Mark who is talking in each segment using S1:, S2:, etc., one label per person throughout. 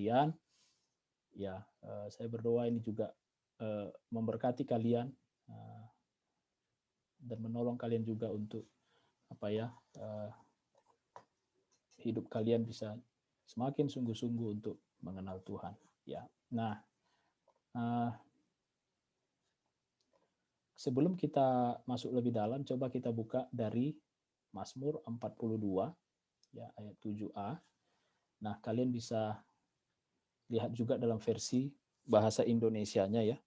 S1: kalian. Ya, saya berdoa ini juga memberkati kalian dan menolong kalian juga untuk hidup kalian bisa semakin sungguh-sungguh untuk mengenal Tuhan. Ya, nah sebelum kita masuk lebih dalam, coba kita buka dari Mazmur 42 ya ayat 7a. Nah, kalian bisa lihat juga dalam versi bahasa Indonesianya ya.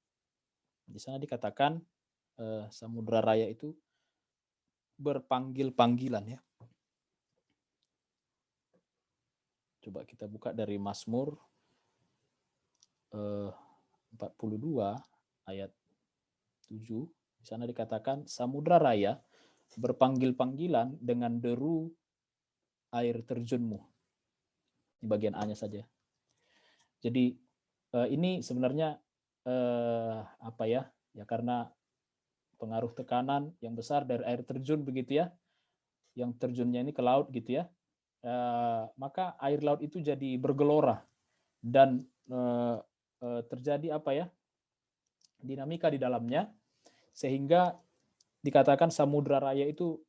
S1: Di sana dikatakan Samudra Raya itu berpanggil-panggilan ya. Coba kita buka dari Mazmur 42 ayat 7. Di sana dikatakan Samudra Raya berpanggil-panggilan dengan deru air terjunmu. Di bagian A-nya saja. Jadi ini sebenarnya ya karena pengaruh tekanan yang besar dari air terjun begitu ya, yang terjunnya ini ke laut gitu ya, maka air laut itu jadi bergelora dan terjadi dinamika di dalamnya, sehingga dikatakan Samudra Raya itu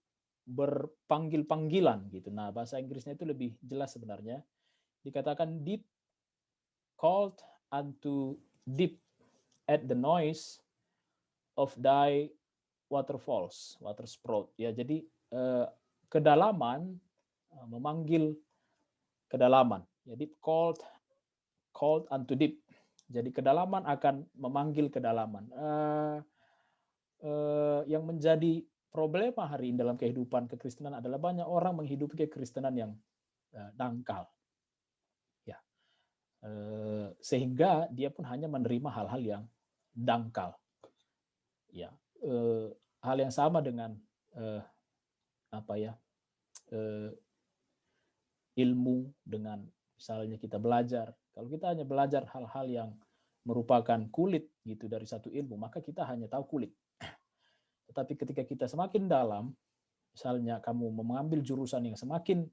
S1: berpanggil-panggilan gitu. Nah, bahasa Inggrisnya itu lebih jelas sebenarnya. Dikatakan deep called unto deep at the noise of thy waterfalls, water sprout. Ya, jadi kedalaman memanggil kedalaman. Jadi called unto deep. Jadi kedalaman akan memanggil kedalaman. Yang menjadi problema hari ini dalam kehidupan kekristenan adalah banyak orang menghidupi kekristenan yang dangkal. Ya. Sehingga dia pun hanya menerima hal-hal yang dangkal. Ya. Hal yang sama dengan ilmu, dengan misalnya kita belajar. Kalau kita hanya belajar hal-hal yang merupakan kulit gitu dari satu ilmu, maka kita hanya tahu kulit. Tetapi ketika kita semakin dalam, misalnya kamu mengambil jurusan yang semakin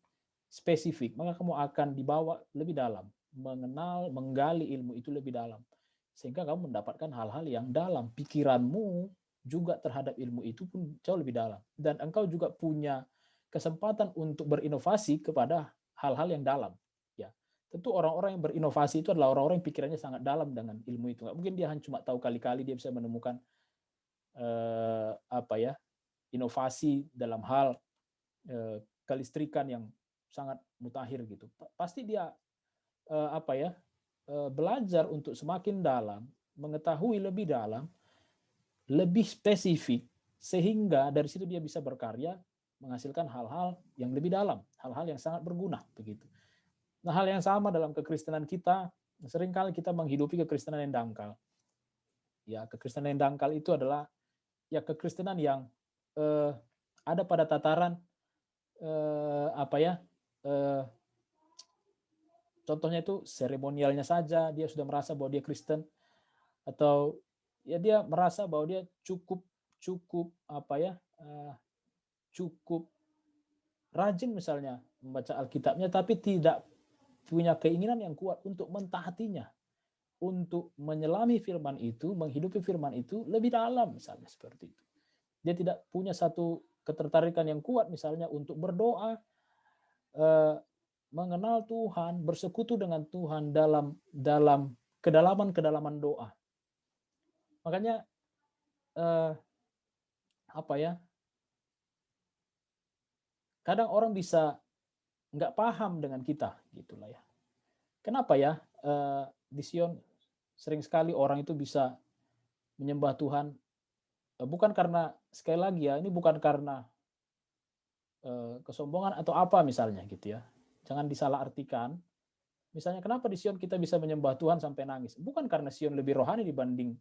S1: spesifik, maka kamu akan dibawa lebih dalam, mengenal, menggali ilmu itu lebih dalam. Sehingga kamu mendapatkan hal-hal yang dalam. Pikiranmu juga terhadap ilmu itu pun jauh lebih dalam. Dan engkau juga punya kesempatan untuk berinovasi kepada hal-hal yang dalam. Ya, tentu orang-orang yang berinovasi itu adalah orang-orang yang pikirannya sangat dalam dengan ilmu itu. Nggak mungkin dia hanya cuma tahu kali-kali dia bisa menemukan inovasi dalam hal kelistrikan yang sangat mutakhir gitu. Pasti dia belajar untuk semakin dalam, mengetahui lebih dalam, lebih spesifik, sehingga dari situ dia bisa berkarya menghasilkan hal-hal yang lebih dalam, hal-hal yang sangat berguna begitu. Nah, hal yang sama dalam kekristenan kita, seringkali kita menghidupi kekristenan yang dangkal. Ya, kekristenan yang dangkal itu adalah ya kekristenan yang ada pada tataran contohnya itu seremonialnya saja dia sudah merasa bahwa dia Kristen, atau ya dia merasa bahwa dia cukup rajin misalnya membaca Alkitabnya, tapi tidak punya keinginan yang kuat untuk mentaatinya, untuk menyelami firman itu, menghidupi firman itu lebih dalam misalnya seperti itu. Dia tidak punya satu ketertarikan yang kuat misalnya untuk berdoa, mengenal Tuhan, bersekutu dengan Tuhan dalam kedalaman doa. Makanya kadang orang bisa nggak paham dengan kita gitulah ya. Kenapa ya di Sion sering sekali orang itu bisa menyembah Tuhan, bukan karena, sekali lagi ya, ini bukan karena kesombongan atau apa misalnya gitu ya. Jangan disalahartikan. Misalnya kenapa di Sion kita bisa menyembah Tuhan sampai nangis? Bukan karena Sion lebih rohani dibanding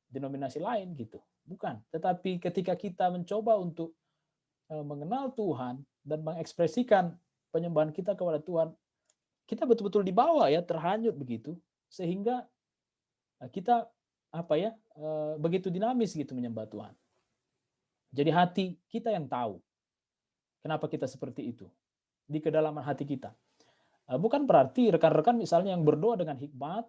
S1: denominasi lain gitu. Bukan. Tetapi ketika kita mencoba untuk mengenal Tuhan dan mengekspresikan penyembahan kita kepada Tuhan, kita betul-betul dibawa ya, terhanyut begitu, sehingga kita begitu dinamis gitu menyembah Tuhan. Jadi hati kita yang tahu kenapa kita seperti itu, di kedalaman hati kita. Bukan berarti rekan-rekan misalnya yang berdoa dengan hikmat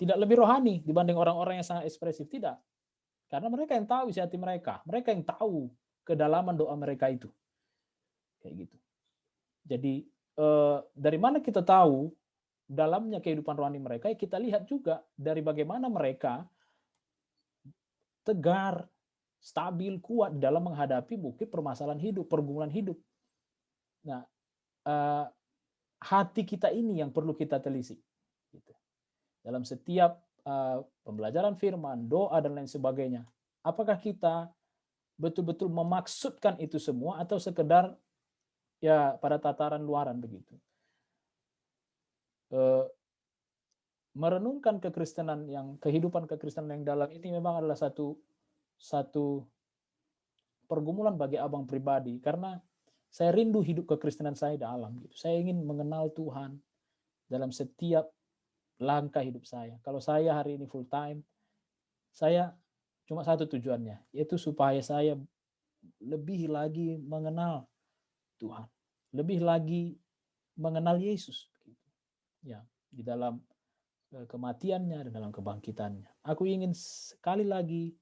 S1: tidak lebih rohani dibanding orang-orang yang sangat ekspresif, tidak. Karena mereka yang tahu isi hati mereka yang tahu kedalaman doa mereka itu, kayak gitu. Jadi dari mana kita tahu dalamnya kehidupan rohani mereka? Kita lihat juga dari bagaimana mereka tegar, stabil, kuat dalam menghadapi mungkin permasalahan hidup, pergumulan hidup. Nah, hati kita ini yang perlu kita telisik. Gitu. Dalam setiap pembelajaran firman, doa, dan lain sebagainya. Apakah kita betul-betul memaksudkan itu semua atau sekedar ya pada tataran luaran begitu? Merenungkan kekristenan yang kehidupan kekristenan yang dalam ini memang adalah satu pergumulan bagi abang pribadi, karena saya rindu hidup kekristenan saya dalam gitu. Saya ingin mengenal Tuhan dalam setiap langkah hidup saya. Kalau saya hari ini full time, saya cuma satu tujuannya, yaitu supaya saya lebih lagi mengenal Tuhan, lebih lagi mengenal Yesus. Ya, di dalam kematiannya dan dalam kebangkitannya. Aku ingin sekali lagi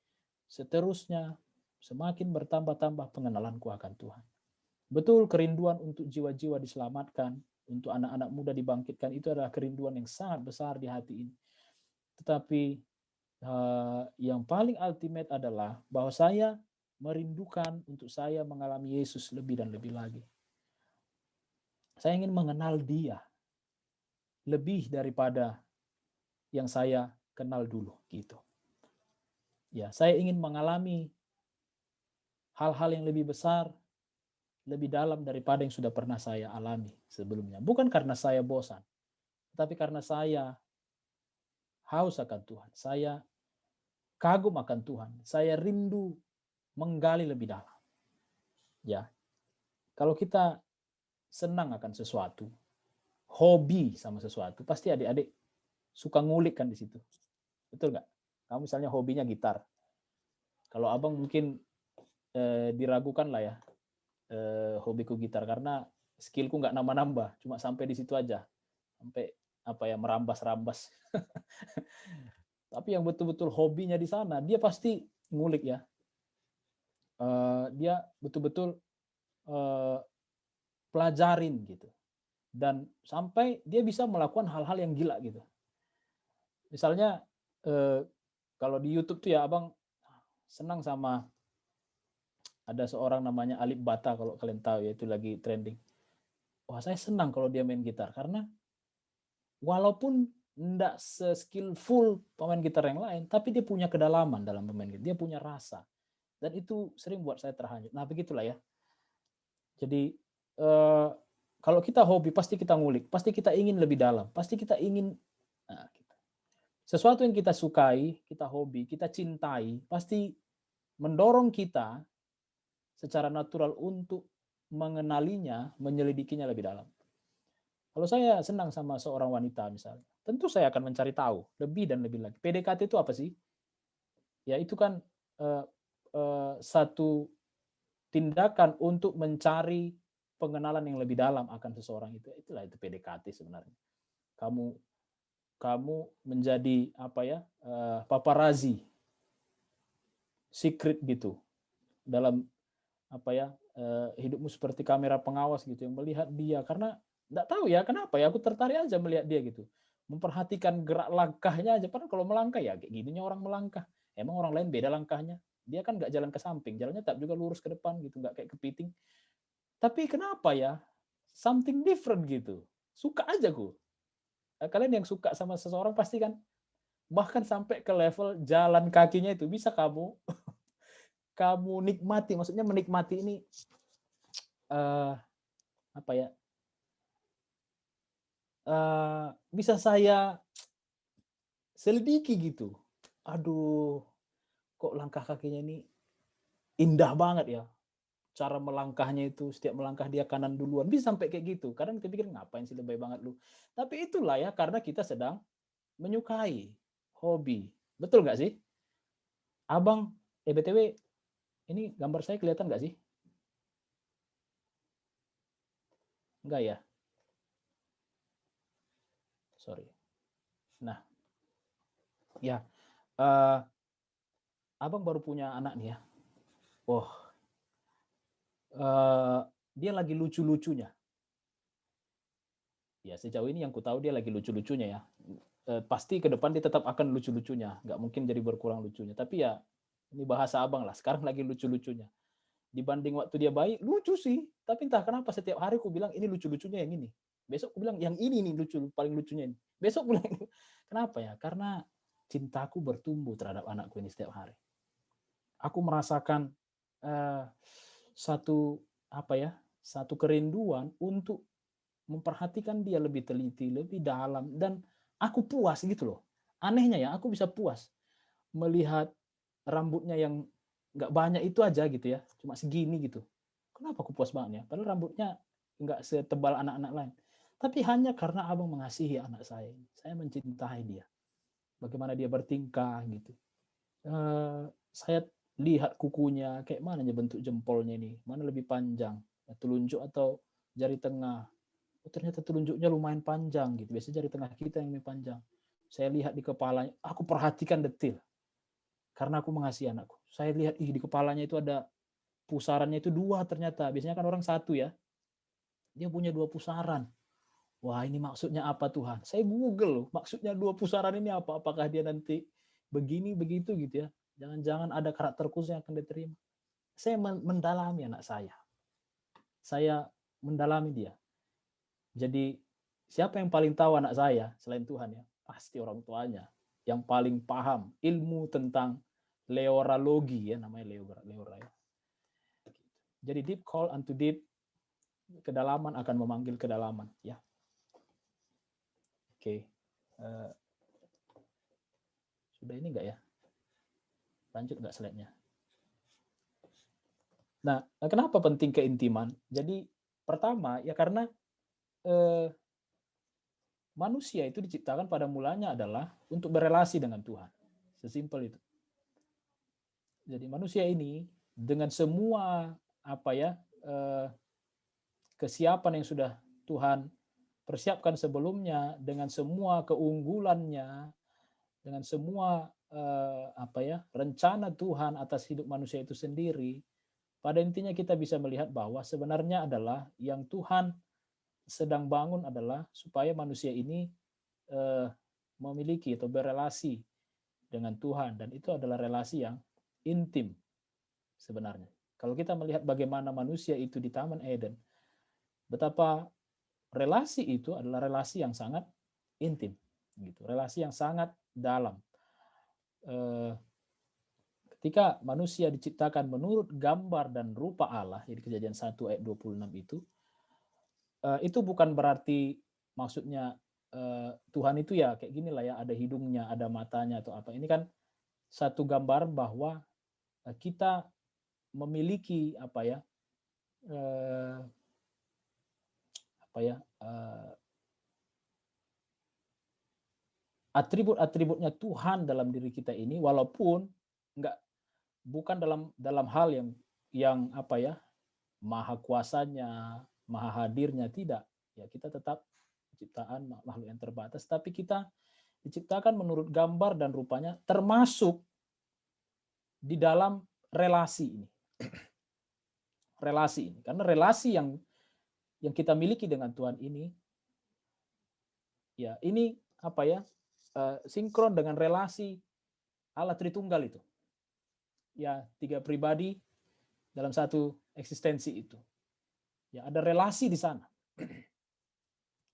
S1: seterusnya semakin bertambah-tambah pengenalanku akan Tuhan. Betul, kerinduan untuk jiwa-jiwa diselamatkan, untuk anak-anak muda dibangkitkan, itu adalah kerinduan yang sangat besar di hati ini. Tetapi yang paling ultimate adalah bahwa saya merindukan untuk saya mengalami Yesus lebih dan lebih lagi. Saya ingin mengenal Dia lebih daripada yang saya kenal dulu gitu. Ya, saya ingin mengalami hal-hal yang lebih besar, lebih dalam daripada yang sudah pernah saya alami sebelumnya. Bukan karena saya bosan, tapi karena saya haus akan Tuhan. Saya kagum akan Tuhan. Saya rindu menggali lebih dalam. Ya, kalau kita senang akan sesuatu, hobi sama sesuatu, pasti adik-adik suka ngulik kan di situ. Betul nggak? Kamu misalnya hobinya gitar. Kalau abang mungkin diragukan lah ya, hobiku gitar, karena skillku nggak nambah-nambah, cuma sampai di situ aja, sampai apa ya, merambas-rambas. Tapi yang betul-betul hobinya di sana, dia pasti ngulik ya. Dia betul-betul pelajarin gitu, dan sampai dia bisa melakukan hal-hal yang gila gitu. Misalnya kalau di YouTube tuh ya, abang senang sama ada seorang namanya Alip Bata, kalau kalian tahu ya, itu lagi trending. Wah, saya senang kalau dia main gitar, karena walaupun enggak se-skillful pemain gitar yang lain, tapi dia punya kedalaman dalam bermain gitar, dia punya rasa. Dan itu sering buat saya terhanyut. Nah, begitulah ya. Jadi kalau kita hobi, pasti kita ngulik, pasti kita ingin lebih dalam, pasti kita ingin sesuatu yang kita sukai, kita hobi, kita cintai, pasti mendorong kita secara natural untuk mengenalinya, menyelidikinya lebih dalam. Kalau saya senang sama seorang wanita misalnya, tentu saya akan mencari tahu lebih dan lebih lagi. PDKT itu apa sih? Ya, itu kan satu tindakan untuk mencari pengenalan yang lebih dalam akan seseorang itu. Itulah itu PDKT sebenarnya. Kamu menjadi apa ya, paparazzi, secret gitu dalam apa ya, hidupmu seperti kamera pengawas gitu yang melihat dia, karena nggak tahu ya kenapa ya, aku tertarik aja melihat dia gitu, memperhatikan gerak langkahnya aja. Padahal kalau melangkah ya kayak gininya orang melangkah, emang orang lain beda langkahnya, dia kan nggak jalan ke samping, jalannya tetap juga lurus ke depan gitu, nggak kayak kepiting. Tapi kenapa ya, something different gitu, suka aja gue. Kalian yang suka sama seseorang pasti kan bahkan sampai ke level jalan kakinya itu bisa kamu nikmati, maksudnya menikmati ini apa ya, bisa saya selidiki gitu. Aduh, kok langkah kakinya ini indah banget ya. Cara melangkahnya itu, setiap melangkah dia kanan duluan, bisa sampai kayak gitu. Kadang kita pikir ngapain sih, lebay banget lu. Tapi itulah ya, karena kita sedang menyukai hobi. Betul nggak sih? Abang, BTW, ini gambar saya kelihatan nggak sih? Enggak ya? sorry. Nah, ya, eh, abang baru punya anak nih ya. Oh, dia lagi lucu-lucunya. Ya, sejauh ini yang ku tahu dia lagi lucu-lucunya ya. Pasti ke depan dia tetap akan lucu-lucunya, nggak mungkin jadi berkurang lucunya. Tapi ya, ini bahasa abang lah, sekarang lagi lucu-lucunya. Dibanding waktu dia bayi, lucu sih. Tapi entah kenapa setiap hari ku bilang, ini lucu-lucunya yang ini. Besok ku bilang, yang ini nih lucu, paling lucunya ini. Besok ku bilang, kenapa ya? Karena cintaku bertumbuh terhadap anakku ini setiap hari. Aku merasakan satu satu kerinduan untuk memperhatikan dia lebih teliti, lebih dalam, dan aku puas gitu loh. Anehnya ya, aku bisa puas melihat rambutnya yang nggak banyak itu aja gitu ya, cuma segini gitu. Kenapa aku puas banget ya? Padahal rambutnya nggak setebal anak-anak lain. Tapi hanya karena abang mengasihi anak saya. Saya mencintai dia. Bagaimana dia bertingkah gitu. Saya lihat kukunya, kayak mana bentuk jempolnya ini, mana lebih panjang, telunjuk atau jari tengah. Oh, ternyata telunjuknya lumayan panjang gitu. Biasanya jari tengah kita yang lebih panjang. Saya lihat di kepalanya, aku perhatikan detil. Karena aku mengasihi anakku. Saya lihat di kepalanya itu ada pusarannya itu 2 ternyata. Biasanya kan orang 1 ya. Dia punya 2 pusaran. Wah, ini maksudnya apa Tuhan? Saya Google loh, maksudnya 2 pusaran ini apa? Apakah dia nanti begini begitu gitu ya? Jangan-jangan ada karakter khusus yang akan diterima. Saya mendalami anak saya. Saya mendalami dia. Jadi siapa yang paling tahu anak saya selain Tuhan ya? Pasti orang tuanya. Yang paling paham ilmu tentang leoralogi ya, namanya leora ya. Jadi deep call unto deep, kedalaman akan memanggil kedalaman ya. Oke. Sudah ini enggak ya? Lanjut enggak slide-nya? Nah, kenapa penting keintiman? Jadi pertama ya karena manusia itu diciptakan pada mulanya adalah untuk berelasi dengan Tuhan. Sesimpel itu. Jadi manusia ini dengan semua kesiapan yang sudah Tuhan persiapkan sebelumnya, dengan semua keunggulannya, dengan semua rencana Tuhan atas hidup manusia itu sendiri, pada intinya kita bisa melihat bahwa sebenarnya adalah yang Tuhan sedang bangun adalah supaya manusia ini memiliki atau berelasi dengan Tuhan, dan itu adalah relasi yang intim sebenarnya. Kalau kita melihat bagaimana manusia itu di Taman Eden, betapa relasi itu adalah relasi yang sangat intim, gitu, relasi yang sangat dalam. Ketika manusia diciptakan menurut gambar dan rupa Allah, jadi Kejadian 1 ayat 26 itu bukan berarti maksudnya Tuhan itu ya kayak gini lah ya, ada hidungnya, ada matanya atau apa. Ini kan satu gambar bahwa kita memiliki atribut-atributnya Tuhan dalam diri kita ini, walaupun bukan dalam hal yang maha kuasanya, maha hadirnya, tidak. Ya, kita tetap ciptaan makhluk yang terbatas, tapi kita diciptakan menurut gambar dan rupanya, termasuk di dalam relasi ini. Relasi ini, karena relasi yang kita miliki dengan Tuhan ini, ya ini sinkron dengan relasi Allah Tritunggal itu. Ya, 3 pribadi dalam satu eksistensi itu. Ya, ada relasi di sana.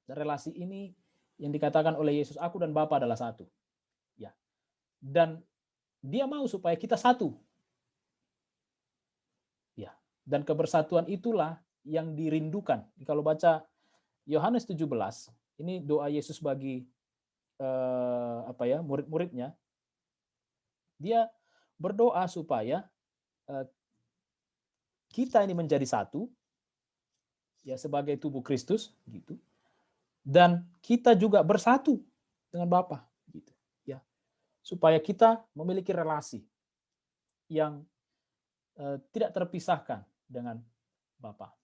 S1: Dan relasi ini yang dikatakan oleh Yesus, aku dan Bapa adalah satu. Ya. Dan dia mau supaya kita satu. Ya. Dan kebersatuan itulah yang dirindukan. Kalau baca Yohanes 17, ini doa Yesus bagi murid-muridnya. Dia berdoa supaya kita ini menjadi satu, ya, sebagai tubuh Kristus gitu. Dan kita juga bersatu dengan Bapa gitu, ya. Supaya kita memiliki relasi yang tidak terpisahkan dengan Bapa.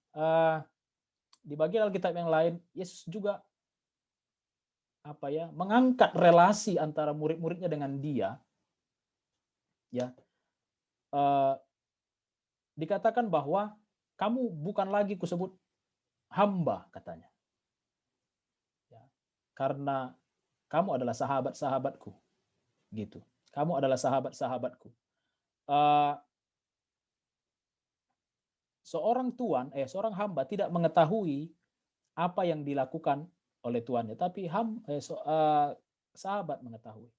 S1: Di bagian Alkitab yang lain, Yesus juga mengangkat relasi antara murid-muridnya dengan dia, ya, dikatakan bahwa kamu bukan lagi kusebut hamba, katanya, ya, karena kamu adalah sahabat-sahabatku, gitu. Kamu adalah sahabat-sahabatku. Seorang hamba tidak mengetahui apa yang dilakukan oleh tuannya, tapi sahabat mengetahui.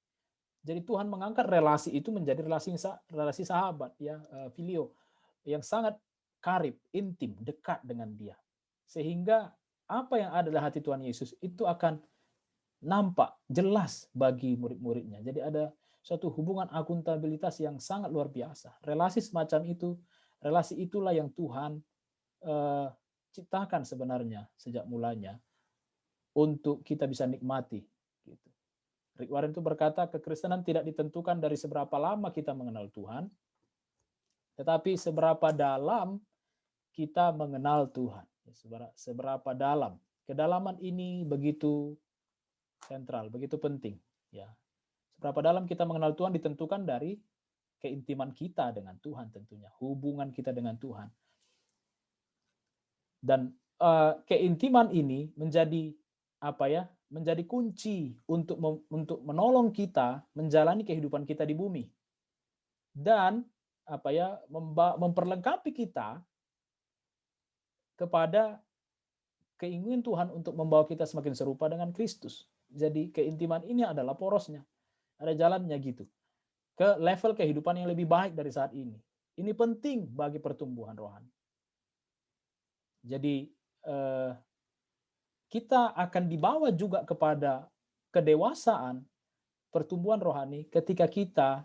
S1: Jadi Tuhan mengangkat relasi itu menjadi relasi sahabat, ya, filio, yang sangat karib, intim, dekat dengan dia. Sehingga apa yang ada dalam hati Tuhan Yesus itu akan nampak jelas bagi murid-muridnya. Jadi ada suatu hubungan akuntabilitas yang sangat luar biasa. Relasi semacam itu, relasi itulah yang Tuhan ciptakan sebenarnya sejak mulanya untuk kita bisa nikmati. Gitu. Rick Warren itu berkata, kekristenan tidak ditentukan dari seberapa lama kita mengenal Tuhan, tetapi seberapa dalam kita mengenal Tuhan. Seberapa dalam. Kedalaman ini begitu sentral, begitu penting. Ya. Seberapa dalam kita mengenal Tuhan ditentukan dari keintiman kita dengan Tuhan tentunya, hubungan kita dengan Tuhan. Dan keintiman ini menjadi menjadi kunci untuk menolong kita menjalani kehidupan kita di bumi dan memperlengkapi kita kepada keinginan Tuhan untuk membawa kita semakin serupa dengan Kristus. Jadi keintiman ini adalah porosnya, ada jalannya gitu ke level kehidupan yang lebih baik dari saat ini. Ini penting bagi pertumbuhan rohani. Jadi kita akan dibawa juga kepada kedewasaan pertumbuhan rohani ketika kita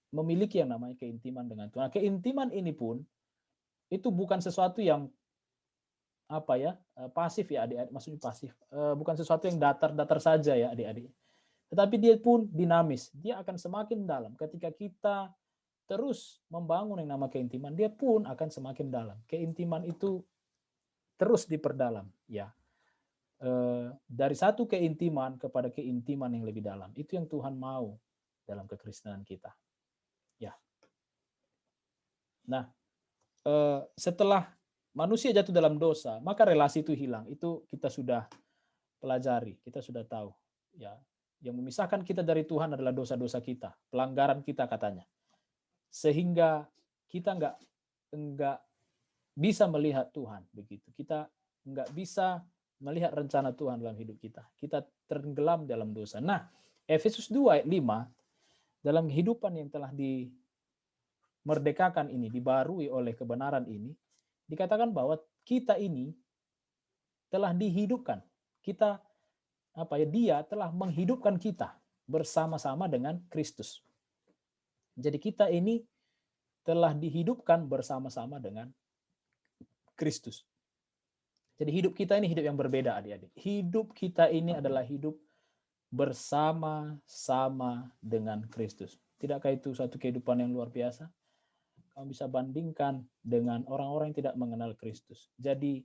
S1: memiliki yang namanya keintiman dengan Tuhan. Nah, keintiman ini pun itu bukan sesuatu yang pasif ya adik-adik, maksudnya pasif. Bukan sesuatu yang datar-datar saja ya adik-adik. Tetapi dia pun dinamis, dia akan semakin dalam ketika kita terus membangun yang nama keintiman, dia pun akan semakin dalam. Keintiman itu terus diperdalam, ya. Dari satu keintiman kepada keintiman yang lebih dalam. Itu yang Tuhan mau dalam kekristenan kita. Ya. Nah, setelah manusia jatuh dalam dosa, maka relasi itu hilang. Itu kita sudah pelajari, kita sudah tahu. Ya, yang memisahkan kita dari Tuhan adalah dosa-dosa kita, pelanggaran kita katanya. Sehingga kita enggak bisa melihat Tuhan begitu. Kita enggak bisa melihat rencana Tuhan dalam hidup kita. Kita tenggelam dalam dosa. Nah, Efesus 2 ayat 5, dalam kehidupan yang telah dimerdekakan ini, dibarui oleh kebenaran ini, dikatakan bahwa kita ini telah dihidupkan. Kita dia telah menghidupkan kita bersama-sama dengan Kristus. Jadi kita ini telah dihidupkan bersama-sama dengan Kristus. Jadi hidup kita ini hidup yang berbeda adik-adik. Hidup kita ini adalah hidup bersama-sama dengan Kristus. Tidakkah itu satu kehidupan yang luar biasa? Kamu bisa bandingkan dengan orang-orang yang tidak mengenal Kristus. Jadi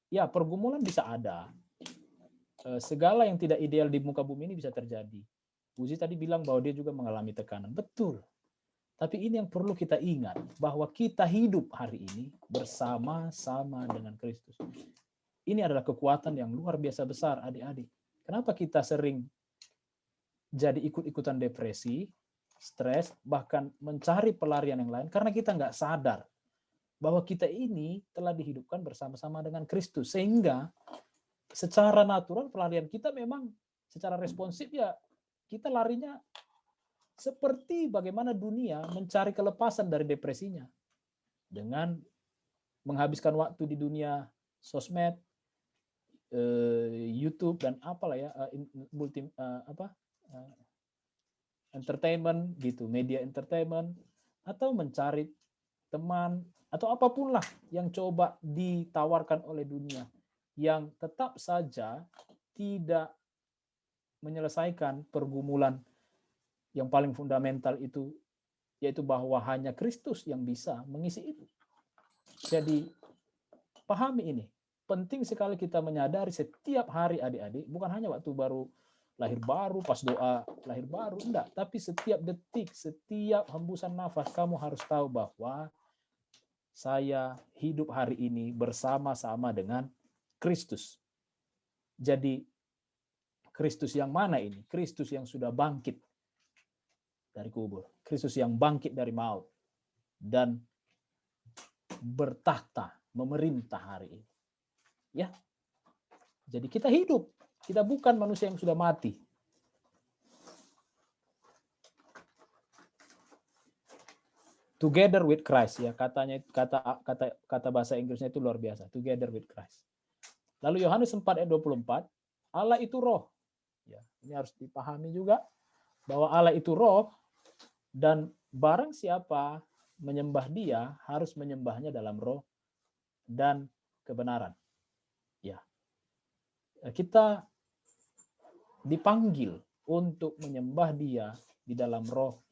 S1: ya pergumulan bisa ada. Segala yang tidak ideal di muka bumi ini bisa terjadi. Uzi tadi bilang bahwa dia juga mengalami tekanan. Betul. Tapi ini yang perlu kita ingat, bahwa kita hidup hari ini bersama-sama dengan Kristus. Ini adalah kekuatan yang luar biasa besar adik-adik. Kenapa kita sering jadi ikut-ikutan depresi, stres, bahkan mencari pelarian yang lain? Karena kita nggak sadar bahwa kita ini telah dihidupkan bersama-sama dengan Kristus. Sehingga secara natural pelarian kita memang secara responsif ya kita larinya seperti bagaimana dunia mencari kelepasan dari depresinya dengan menghabiskan waktu di dunia sosmed, YouTube dan apalah ya, entertainment gitu, media entertainment, atau mencari teman atau apapun lah yang coba ditawarkan oleh dunia yang tetap saja tidak menyelesaikan pergumulan yang paling fundamental itu, yaitu bahwa hanya Kristus yang bisa mengisi itu. Jadi pahami ini, penting sekali kita menyadari setiap hari adik-adik, bukan hanya waktu lahir baru, pas doa lahir baru, enggak. Tapi setiap detik, setiap hembusan nafas, kamu harus tahu bahwa saya hidup hari ini bersama-sama dengan Kristus. Jadi Kristus yang mana ini? Kristus yang sudah bangkit dari kubur. Kristus yang bangkit dari maut. Dan bertahta, memerintah hari ini. Ya. Jadi kita hidup. Kita bukan manusia yang sudah mati. Together with Christ, ya, kata bahasa Inggrisnya itu luar biasa. Together with Christ. Lalu Yohanes 4 ayat 24, Allah itu roh. Ya, ini harus dipahami juga bahwa Allah itu roh, dan barang siapa menyembah Dia harus menyembahnya dalam roh dan kebenaran. Ya. Kita dipanggil untuk menyembah Dia di dalam roh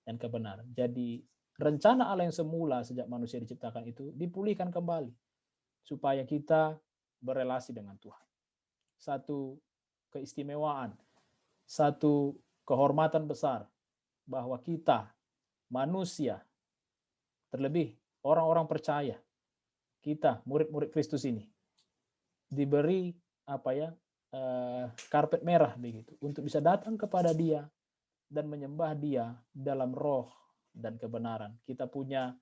S1: dan kebenaran. Jadi rencana Allah yang semula sejak manusia diciptakan itu dipulihkan kembali supaya kita berelasi dengan Tuhan. Satu keistimewaan, satu kehormatan besar bahwa kita manusia, terlebih orang-orang percaya, kita murid-murid Kristus ini diberi karpet merah begitu untuk bisa datang kepada Dia dan menyembah Dia dalam roh dan kebenaran. Kita punya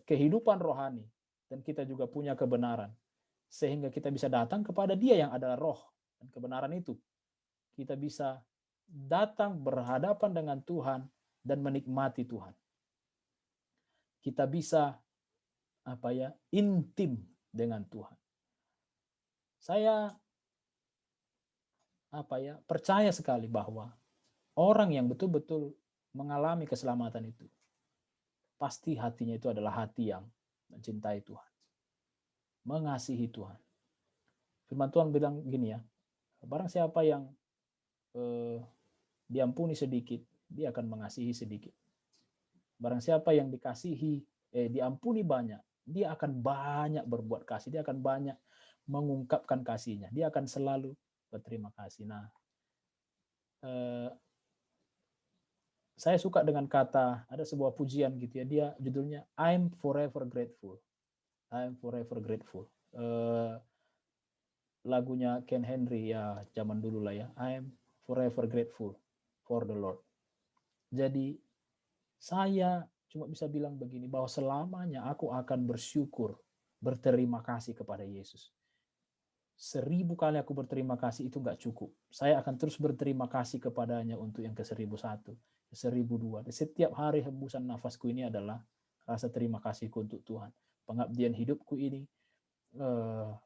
S1: kehidupan rohani dan kita juga punya kebenaran sehingga kita bisa datang kepada Dia yang adalah roh dan kebenaran itu. Kita bisa datang berhadapan dengan Tuhan dan menikmati Tuhan. Kita bisa intim dengan Tuhan. Saya percaya sekali bahwa orang yang betul-betul mengalami keselamatan itu pasti hatinya itu adalah hati yang mencintai Tuhan, mengasihi Tuhan. Firman Tuhan bilang gini ya, barang siapa yang diampuni sedikit, dia akan mengasihi sedikit. Barang siapa yang diampuni banyak, dia akan banyak berbuat kasih, dia akan banyak mengungkapkan kasihnya, dia akan selalu berterima kasih. Nah, saya suka dengan ada sebuah pujian gitu ya, dia judulnya I'm Forever Grateful. I'm Forever Grateful. Lagunya Ken Henry ya, zaman dulu lah ya. I'm forever grateful for the Lord. Jadi saya cuma bisa bilang begini, bahwa selamanya aku akan bersyukur, berterima kasih kepada Yesus. 1000 kali aku berterima kasih itu nggak cukup. Saya akan terus berterima kasih kepadanya untuk yang ke-1001, ke-1002. Setiap hari hembusan nafasku ini adalah rasa terima kasihku untuk Tuhan. Pengabdian hidupku ini,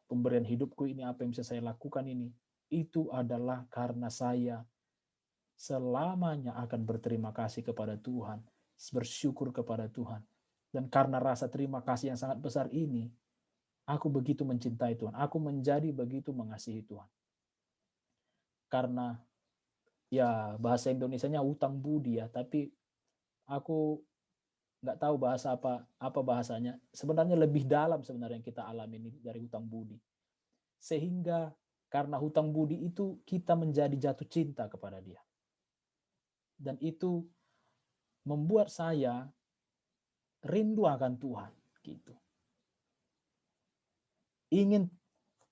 S1: pemberian hidupku ini, apa yang bisa saya lakukan ini, itu adalah karena saya selamanya akan berterima kasih kepada Tuhan, bersyukur kepada Tuhan. Dan karena rasa terima kasih yang sangat besar ini, aku begitu mencintai Tuhan. Aku menjadi begitu mengasihi Tuhan. Karena ya bahasa Indonesianya utang budi ya, tapi aku nggak tahu bahasa apa bahasanya. Sebenarnya lebih dalam sebenarnya yang kita alami ini dari hutang budi. Sehingga karena hutang budi itu kita menjadi jatuh cinta kepada Dia. Dan itu membuat saya rindu akan Tuhan gitu. Ingin,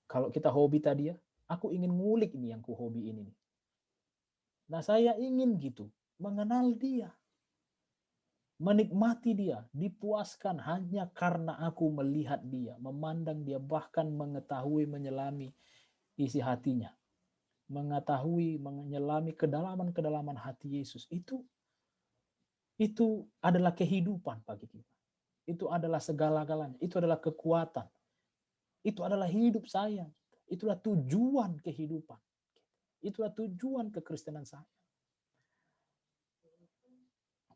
S1: kalau kita hobi tadi ya, aku ingin ngulik ini yang ku hobi ini. Nah, saya ingin gitu, mengenal Dia, menikmati Dia, dipuaskan hanya karena aku melihat Dia, memandang Dia, bahkan mengetahui, menyelami isi hatinya, mengetahui, menyelami kedalaman-kedalaman hati Yesus. Itu adalah kehidupan bagi kita. Itu adalah segala-galanya. Itu adalah kekuatan. Itu adalah hidup saya. Itulah tujuan kehidupan. Itulah tujuan kekristenan saya.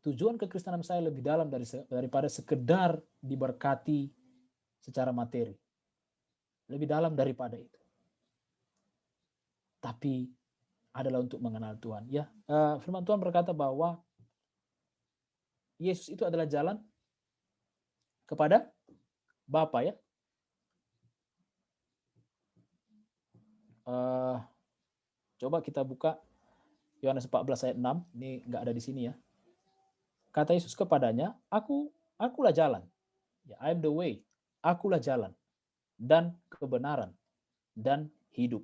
S1: Tujuan kekristenan saya lebih dalam daripada sekedar diberkati secara materi. Lebih dalam daripada itu. Tapi adalah untuk mengenal Tuhan. Ya, firman Tuhan berkata bahwa Yesus itu adalah jalan kepada Bapa ya. Coba kita buka Yohanes 14 ayat 6. Ini nggak ada di sini ya. Kata Yesus kepadanya, akulah jalan. Ya, I am the way. Akulah jalan dan kebenaran dan hidup.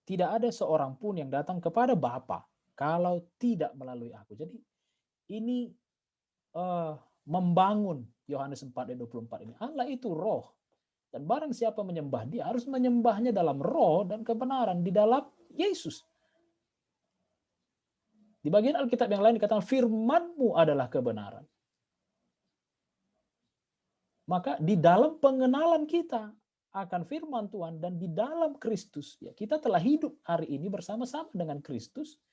S1: Tidak ada seorang pun yang datang kepada Bapa kalau tidak melalui aku. Jadi ini membangun Yohanes 4 ayat 24 ini. Allah itu roh. Dan barang siapa menyembah dia harus menyembahnya dalam roh dan kebenaran di dalam Yesus. Di bagian Alkitab yang lain dikatakan firman-Mu adalah kebenaran. Maka di dalam pengenalan kita akan firman Tuhan dan di dalam Kristus, ya kita telah hidup hari ini bersama-sama dengan Kristus,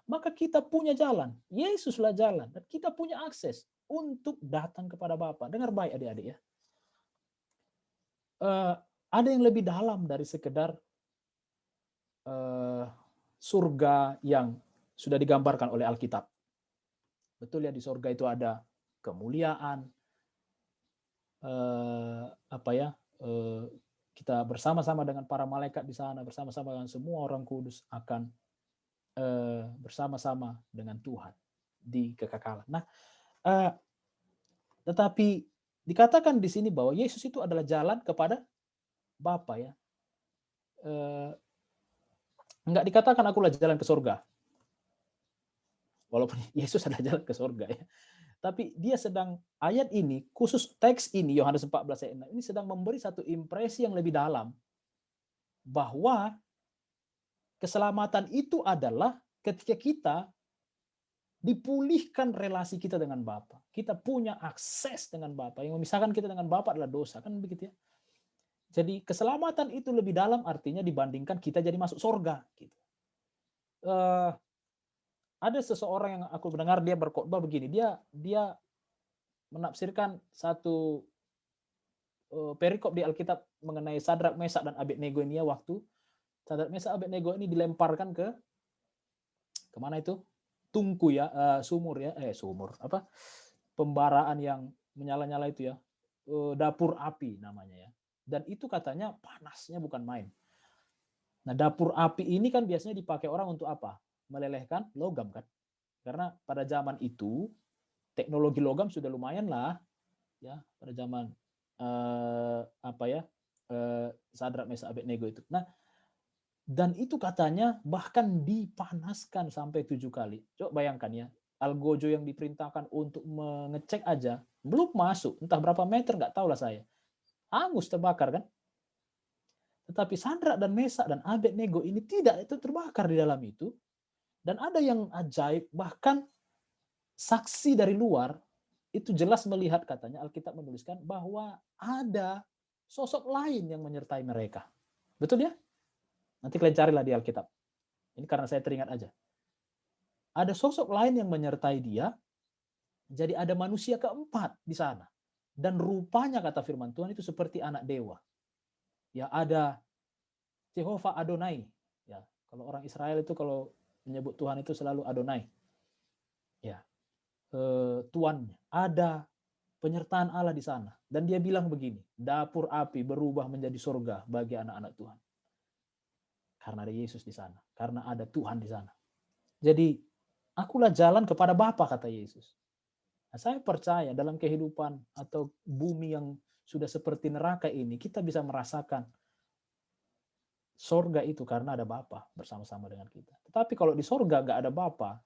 S1: maka kita punya jalan. Yesuslah jalan dan kita punya akses untuk datang kepada Bapa. Dengar baik adik-adik ya. Ada yang lebih dalam dari sekedar surga yang sudah digambarkan oleh Alkitab. Betul ya, di surga itu ada kemuliaan, kita bersama-sama dengan para malaikat di sana, bersama-sama dengan semua orang kudus akan bersama-sama dengan Tuhan di kekekalan. Nah, tetapi dikatakan di sini bahwa Yesus itu adalah jalan kepada Bapa ya. Enggak dikatakan akulah jalan ke surga. Walaupun Yesus adalah jalan ke surga ya. Tapi dia sedang, ayat ini, khusus teks ini, Yohanes 14 ayat 6, ini sedang memberi satu impresi yang lebih dalam. Bahwa keselamatan itu adalah ketika kita dipulihkan relasi kita dengan Bapa. Kita punya akses dengan Bapa. Yang memisahkan kita dengan Bapa adalah dosa, kan begitu ya. Jadi keselamatan itu lebih dalam artinya dibandingkan kita jadi masuk surga. Gitu. Ada seseorang yang aku mendengar dia berkhotbah begini. Dia menafsirkan satu perikop di Alkitab mengenai Sadrak, Mesak dan Abednego ini ya, waktu Sadrak, Mesak, Abednego ini dilemparkan ke mana itu? Tungku ya, sumur ya, pembaraan yang menyala-nyala itu ya, dapur api namanya ya. Dan itu katanya panasnya bukan main. Nah, dapur api ini kan biasanya dipakai orang untuk apa? Melelehkan logam kan? Karena pada zaman itu teknologi logam sudah lumayan lah ya pada zaman Sadrak, Mesak, Abednego itu. Nah, dan itu katanya bahkan dipanaskan sampai 7 kali. Coba bayangkan ya, algojo yang diperintahkan untuk mengecek aja belum masuk, entah berapa meter nggak tahu lah saya. Hangus, terbakar kan? Tetapi Sadrak dan Mesak dan Abednego ini tidak, itu terbakar di dalam itu. Dan ada yang ajaib, bahkan saksi dari luar itu jelas melihat, katanya Alkitab menuliskan bahwa ada sosok lain yang menyertai mereka. Betul ya? Nanti kalian carilah di Alkitab. Ini karena saya teringat aja. Ada sosok lain yang menyertai dia. Jadi ada manusia keempat di sana. Dan rupanya kata firman Tuhan itu seperti anak dewa. Ya, ada Jehovah Adonai. Ya, kalau orang Israel itu kalau menyebut Tuhan itu selalu Adonai. Ya. Tuannya. Ada penyertaan Allah di sana. Dan dia bilang begini, dapur api berubah menjadi surga bagi anak-anak Tuhan. Karena ada Yesus di sana. Karena ada Tuhan di sana. Jadi, akulah jalan kepada Bapa, kata Yesus. Nah, saya percaya dalam kehidupan atau bumi yang sudah seperti neraka ini, kita bisa merasakan surga itu karena ada Bapa bersama-sama dengan kita. Tetapi kalau di surga nggak ada Bapa,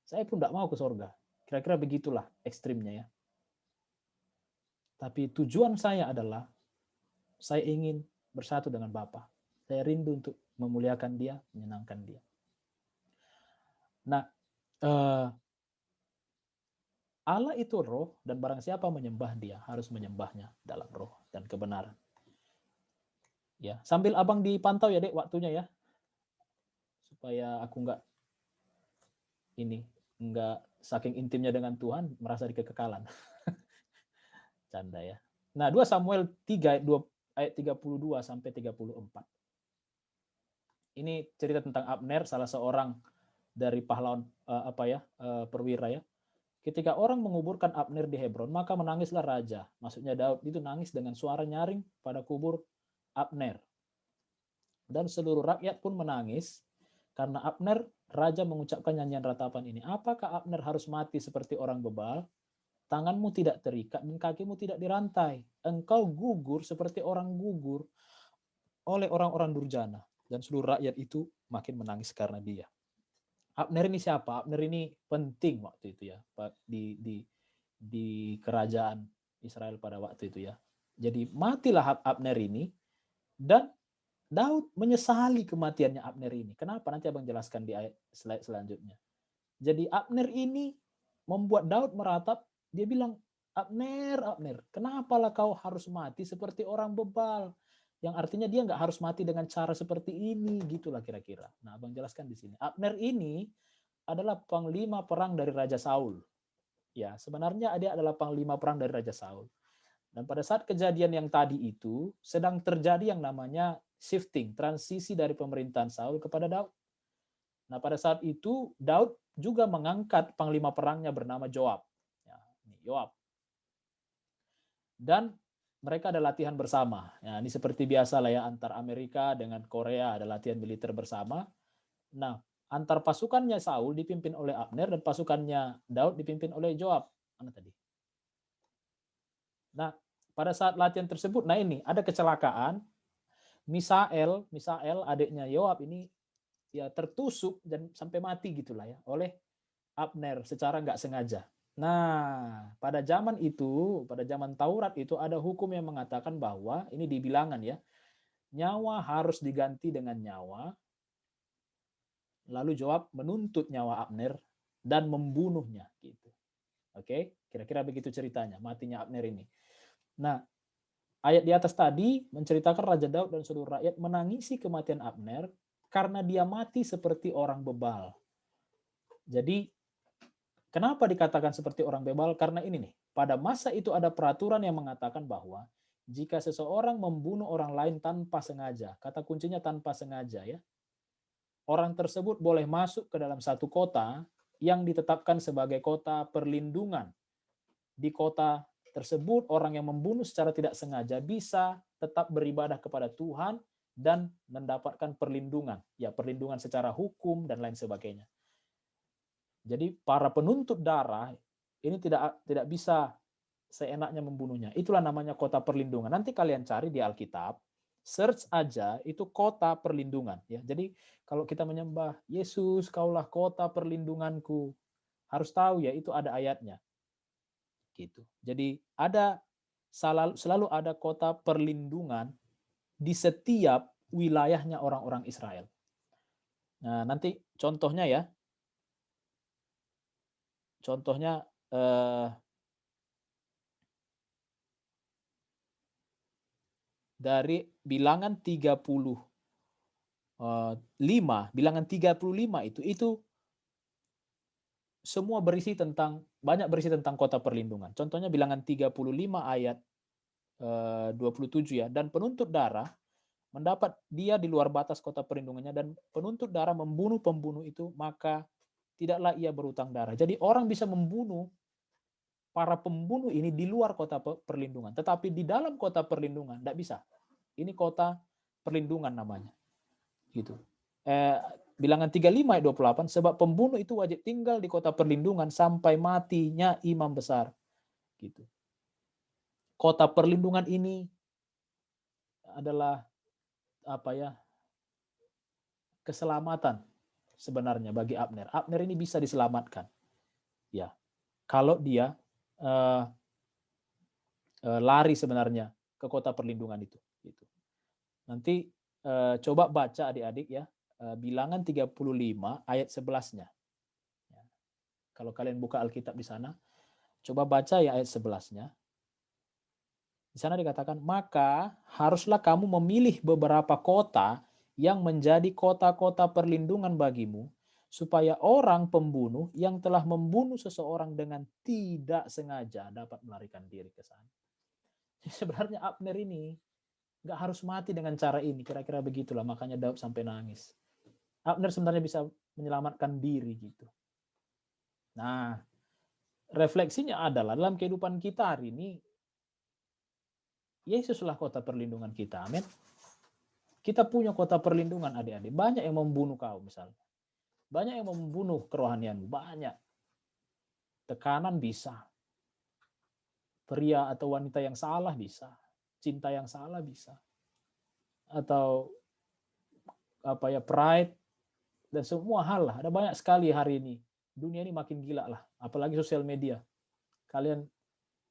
S1: saya pun nggak mau ke surga. Kira-kira begitulah ekstrimnya ya. Tapi tujuan saya adalah saya ingin bersatu dengan Bapa. Saya rindu untuk memuliakan Dia, menyenangkan Dia. Nah, Allah itu roh dan barang siapa menyembah Dia harus menyembahnya dalam roh dan kebenaran. Ya, sambil abang dipantau ya, Dek, waktunya ya. Supaya aku enggak saking intimnya dengan Tuhan merasa di kekekalan. Canda ya. Nah, 2 Samuel 3 ayat 32 sampai 34. Ini cerita tentang Abner, salah seorang dari pahlawan perwira ya. Ketika orang menguburkan Abner di Hebron, maka menangislah raja. Maksudnya Daud itu nangis dengan suara nyaring pada kubur Abner. Dan seluruh rakyat pun menangis karena Abner, raja mengucapkan nyanyian ratapan ini. Apakah Abner harus mati seperti orang bebal? Tanganmu tidak terikat dan kakimu tidak dirantai. Engkau gugur seperti orang gugur oleh orang-orang durjana. Dan seluruh rakyat itu makin menangis karena dia. Abner ini siapa? Abner ini penting waktu itu ya, di kerajaan Israel pada waktu itu ya. Jadi matilah Abner ini, dan Daud menyesali kematiannya Abner ini. Kenapa? Nanti abang jelaskan di slide selanjutnya. Jadi Abner ini membuat Daud meratap. Dia bilang, Abner, Abner, kenapalah kau harus mati seperti orang bebal? Yang artinya dia nggak harus mati dengan cara seperti ini, gitulah kira-kira. Nah, abang jelaskan di sini. Abner ini adalah panglima perang dari Raja Saul. Ya, sebenarnya dia adalah panglima perang dari Raja Saul. Dan pada saat kejadian yang tadi itu sedang terjadi yang namanya shifting, transisi dari pemerintahan Saul kepada Daud. Nah, pada saat itu Daud juga mengangkat panglima perangnya bernama Joab. Ya, ini Joab. Dan mereka ada latihan bersama. Ya, ini seperti biasa lah ya, antar Amerika dengan Korea ada latihan militer bersama. Nah, antar pasukannya Saul dipimpin oleh Abner dan pasukannya Daud dipimpin oleh Joab. Mana tadi? Nah, pada saat latihan tersebut, nah ini ada kecelakaan. Misael adiknya Yoab ini ya tertusuk dan sampai mati gitulah ya oleh Abner secara nggak sengaja. Nah, pada zaman itu, pada zaman Taurat itu ada hukum yang mengatakan bahwa ini di bilangan ya, nyawa harus diganti dengan nyawa. Lalu Joab menuntut nyawa Abner dan membunuhnya gitu. Oke, kira-kira begitu ceritanya matinya Abner ini. Nah, ayat di atas tadi menceritakan Raja Daud dan seluruh rakyat menangisi kematian Abner karena dia mati seperti orang bebal. Jadi, kenapa dikatakan seperti orang bebal? Karena ini nih, pada masa itu ada peraturan yang mengatakan bahwa jika seseorang membunuh orang lain tanpa sengaja, kata kuncinya tanpa sengaja ya, orang tersebut boleh masuk ke dalam satu kota yang ditetapkan sebagai kota perlindungan. Di kota tersebut orang yang membunuh secara tidak sengaja bisa tetap beribadah kepada Tuhan dan mendapatkan perlindungan, ya perlindungan secara hukum dan lain sebagainya. Jadi para penuntut darah ini tidak bisa seenaknya membunuhnya. Itulah namanya kota perlindungan. Nanti kalian cari di Alkitab, search aja itu kota perlindungan ya. Jadi kalau kita menyembah Yesus, kaulah kota perlindunganku, harus tahu ya itu ada ayatnya. Gitu. Jadi ada selalu ada kota perlindungan di setiap wilayahnya orang-orang Israel. Nah, nanti contohnya ya. Contohnya dari bilangan 35, bilangan 35 itu semua banyak berisi tentang kota perlindungan. Contohnya bilangan 35 ayat 27 ya, dan penuntut darah mendapat dia di luar batas kota perlindungannya dan penuntut darah membunuh pembunuh itu, maka tidaklah ia berutang darah. Jadi orang bisa membunuh para pembunuh ini di luar kota perlindungan, tetapi di dalam kota perlindungan tidak bisa. Ini kota perlindungan namanya. Gitu. Bilangan 35 ayat 28, sebab pembunuh itu wajib tinggal di kota perlindungan sampai matinya imam besar. Gitu. Kota perlindungan ini adalah apa ya? Keselamatan sebenarnya bagi Abner. Abner ini bisa diselamatkan. Ya. Kalau dia lari sebenarnya ke kota perlindungan itu. Gitu. Nanti coba baca adik-adik ya, bilangan 35 ayat 11-nya. Ya. Kalau kalian buka Alkitab di sana, coba baca ya ayat 11-nya. Di sana dikatakan, maka haruslah kamu memilih beberapa kota yang menjadi kota-kota perlindungan bagimu, supaya orang pembunuh yang telah membunuh seseorang dengan tidak sengaja dapat melarikan diri ke sana. Sebenarnya Abner ini nggak harus mati dengan cara ini, kira-kira begitulah, makanya Daud sampai nangis. Abner sebenarnya bisa menyelamatkan diri gitu. Nah, refleksinya adalah dalam kehidupan kita hari ini, Yesuslah kota perlindungan kita, amin. Kita punya kota perlindungan, adik-adik. Banyak yang membunuh kau misalnya. Banyak yang membunuh kerohanianmu. Banyak. Tekanan bisa. Pria atau wanita yang salah bisa. Cinta yang salah bisa. Atau pride. Dan semua hal lah. Ada banyak sekali hari ini. Dunia ini makin gila lah. Apalagi sosial media. Kalian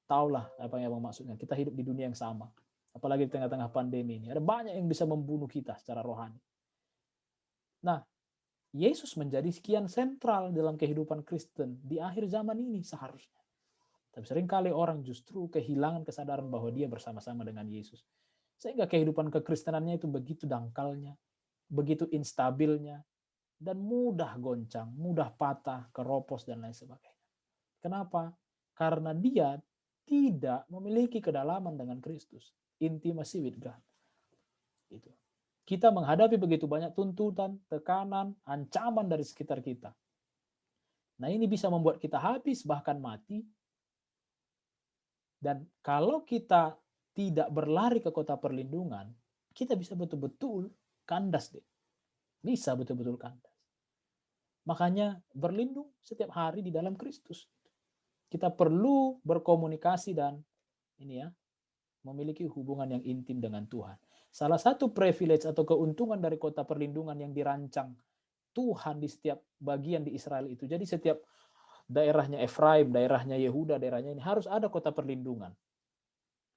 S1: tahulah apa yang maksudnya. Kita hidup di dunia yang sama. Apalagi di tengah-tengah pandemi ini. Ada banyak yang bisa membunuh kita secara rohani. Nah, Yesus menjadi sekian sentral dalam kehidupan Kristen di akhir zaman ini seharusnya. Tapi seringkali orang justru kehilangan kesadaran bahwa dia bersama-sama dengan Yesus. Sehingga kehidupan kekristenannya itu begitu dangkalnya, begitu instabilnya, dan mudah goncang, mudah patah, keropos, dan lain sebagainya. Kenapa? Karena dia tidak memiliki kedalaman dengan Kristus. Intimacy with God. Itu. Kita menghadapi begitu banyak tuntutan, tekanan, ancaman dari sekitar kita. Nah, ini bisa membuat kita habis, bahkan mati. Dan kalau kita tidak berlari ke kota perlindungan, kita bisa betul-betul kandas deh. Bisa betul-betul kandas. Makanya berlindung setiap hari di dalam Kristus. Kita perlu berkomunikasi dan memiliki hubungan yang intim dengan Tuhan. Salah satu privilege atau keuntungan dari kota perlindungan yang dirancang Tuhan di setiap bagian di Israel itu. Jadi setiap daerahnya Efraim, daerahnya Yehuda, daerahnya ini harus ada kota perlindungan.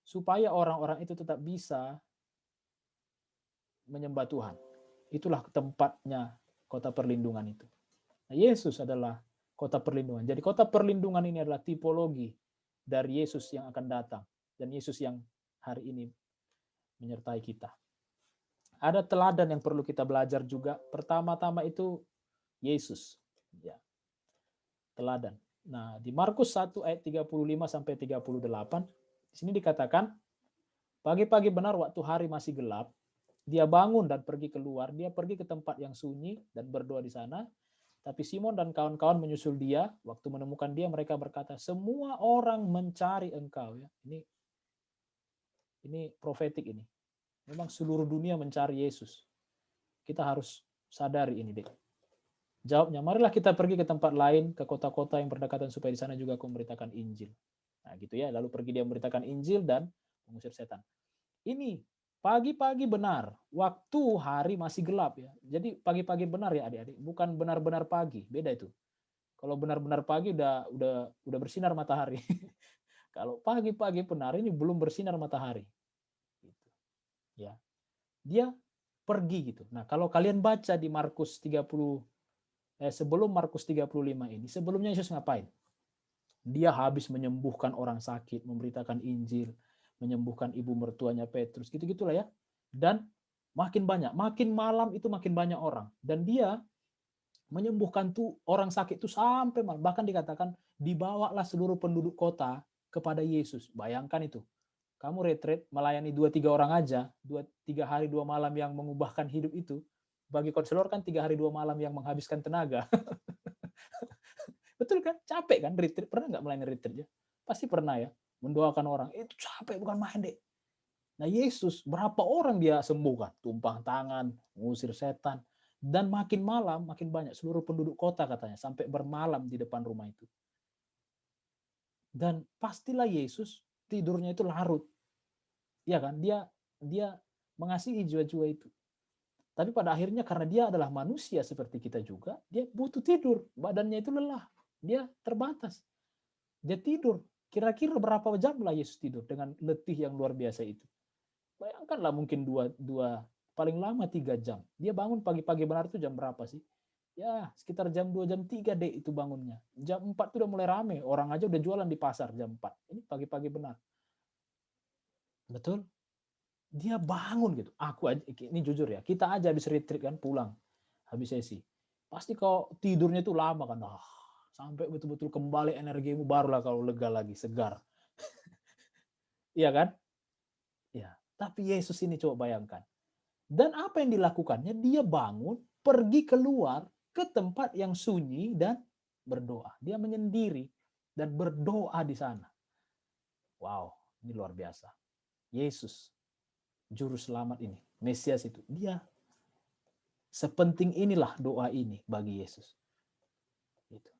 S1: Supaya orang-orang itu tetap bisa menyembah Tuhan. Itulah tempatnya kota perlindungan itu. Nah, Yesus adalah kota perlindungan. Jadi kota perlindungan ini adalah tipologi dari Yesus yang akan datang. Dan Yesus yang hari ini menyertai kita. Ada teladan yang perlu kita belajar juga. Pertama-tama itu Yesus. Ya. Teladan. Nah, di Markus 1 ayat 35 sampai 38, di sini dikatakan, pagi-pagi benar waktu hari masih gelap, dia bangun dan pergi keluar. Dia pergi ke tempat yang sunyi dan berdoa di sana. Tapi Simon dan kawan-kawan menyusul dia. Waktu menemukan dia, mereka berkata, semua orang mencari engkau. Ya, ini profetik ini. Memang seluruh dunia mencari Yesus. Kita harus sadari ini, dek. Jawabnya, marilah kita pergi ke tempat lain, ke kota-kota yang berdekatan supaya di sana juga aku memberitakan Injil. Nah, gitu ya. Lalu pergi dia memberitakan Injil dan mengusir setan. Ini pagi-pagi benar, waktu hari masih gelap ya. Jadi pagi-pagi benar ya adik-adik, bukan benar-benar pagi, beda itu. Kalau benar-benar pagi udah bersinar matahari. Kalau pagi-pagi benar ini belum bersinar matahari. Gitu. Ya. Dia pergi gitu. Nah, kalau kalian baca di Markus 30 sebelum Markus 35 ini, sebelumnya Yesus ngapain? Dia habis menyembuhkan orang sakit, memberitakan Injil, menyembuhkan ibu mertuanya Petrus, gitu-gitulah ya. Dan makin banyak, makin malam itu makin banyak orang. Dan dia menyembuhkan tuh orang sakit itu sampai malam. Bahkan dikatakan dibawalah seluruh penduduk kota kepada Yesus. Bayangkan itu. Kamu retreat melayani 2-3 orang aja, 2-3 hari 2 malam yang mengubahkan hidup itu. Bagi konselor kan 3 hari 2 malam yang menghabiskan tenaga. Betul kan? Capek kan retreat? Pernah nggak melayani retreat ya? Pasti pernah ya. Mendoakan orang. Itu capek bukan main deh. Nah Yesus berapa orang dia sembuhkan? Tumpang tangan, mengusir setan. Dan makin malam makin banyak seluruh penduduk kota katanya. Sampai bermalam di depan rumah itu. Dan pastilah Yesus tidurnya itu larut. Ya kan? Dia mengasihi jiwa-jiwa itu. Tapi pada akhirnya karena dia adalah manusia seperti kita juga, dia butuh tidur. Badannya itu lelah. Dia terbatas. Dia tidur. Kira-kira berapa jam lah Yesus tidur dengan letih yang luar biasa itu. Bayangkanlah mungkin dua paling lama 3 jam. Dia bangun pagi-pagi benar itu jam berapa sih? Ya sekitar jam 2, jam 3 deh itu bangunnya. Jam 4 itu udah mulai rame. Orang aja udah jualan di pasar jam 4. Ini pagi-pagi benar. Betul? Dia bangun gitu. Aku aja, ini jujur ya, kita aja habis retreat kan pulang. Habis sesi. Pasti kau tidurnya itu lama kan. Sampai betul-betul kembali energimu barulah kalau lega lagi, segar. Iya kan? Ya, tapi Yesus ini coba bayangkan. Dan apa yang dilakukannya? Dia bangun, pergi keluar ke tempat yang sunyi dan berdoa. Dia menyendiri dan berdoa di sana. Wow, ini luar biasa. Yesus, juru selamat ini. Mesias itu. Dia sepenting inilah doa ini bagi Yesus. Gitu.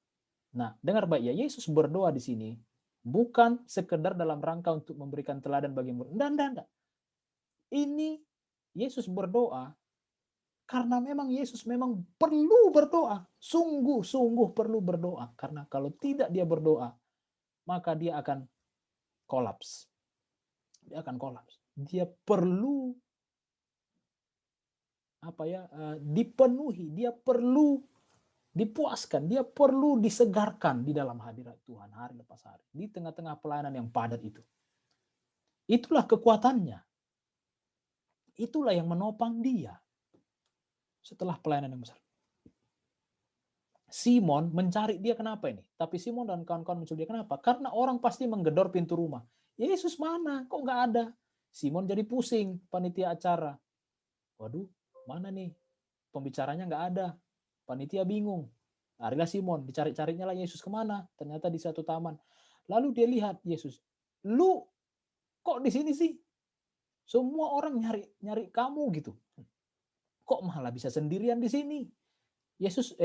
S1: Nah, dengar baik ya, Yesus berdoa di sini bukan sekedar dalam rangka untuk memberikan teladan bagi murid. Enggak. Ini Yesus berdoa karena memang Yesus memang perlu berdoa. Sungguh perlu berdoa. Karena kalau tidak dia berdoa, maka dia akan kolaps. Dia akan kolaps. Dia perlu dipenuhi, dia perlu dipuaskan, dia perlu disegarkan di dalam hadirat Tuhan hari lepas hari, di tengah-tengah pelayanan yang padat itu. Itulah kekuatannya. Itulah yang menopang dia setelah pelayanan yang besar. Simon mencari dia kenapa ini? Tapi Simon dan kawan-kawan mencari dia kenapa? Karena orang pasti menggedor pintu rumah. Yesus mana? Kok nggak ada? Simon jadi pusing, panitia acara. Waduh, mana nih? Pembicaranya nggak ada. Panitia bingung. Larilah Simon, dicari-carinya lah Yesus kemana? Ternyata di satu taman. Lalu dia lihat Yesus. Lu kok di sini sih? Semua orang nyari kamu gitu. Kok malah bisa sendirian di sini?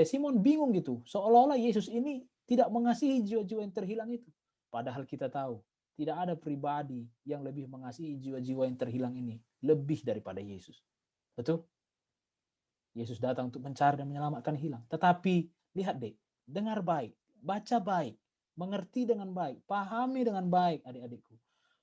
S1: Simon bingung gitu. Seolah-olah Yesus ini tidak mengasihi jiwa-jiwa yang terhilang itu. Padahal kita tahu, tidak ada pribadi yang lebih mengasihi jiwa-jiwa yang terhilang ini lebih daripada Yesus. Betul? Yesus datang untuk mencari dan menyelamatkan hilang. Tetapi lihat deh, dengar baik, baca baik, mengerti dengan baik, pahami dengan baik adik-adikku,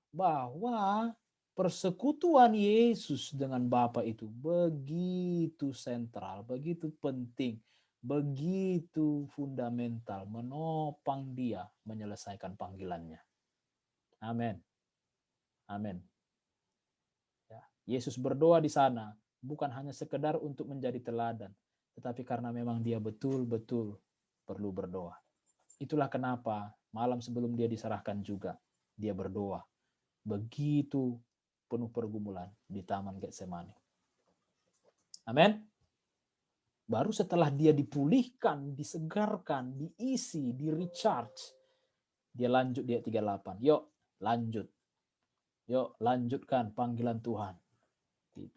S1: bahwa persekutuan Yesus dengan Bapa itu begitu sentral, begitu penting, begitu fundamental, menopang dia menyelesaikan panggilannya. Amin. Amin. Ya, Yesus berdoa di sana bukan hanya sekedar untuk menjadi teladan, tetapi karena memang dia betul-betul perlu berdoa. Itulah kenapa malam sebelum dia diserahkan juga, dia berdoa. Begitu penuh pergumulan di Taman Getsemani. Amin. Baru setelah dia dipulihkan, disegarkan, diisi, di-recharge, dia lanjut di ayat 38. Yuk, lanjut. Yuk, lanjutkan panggilan Tuhan.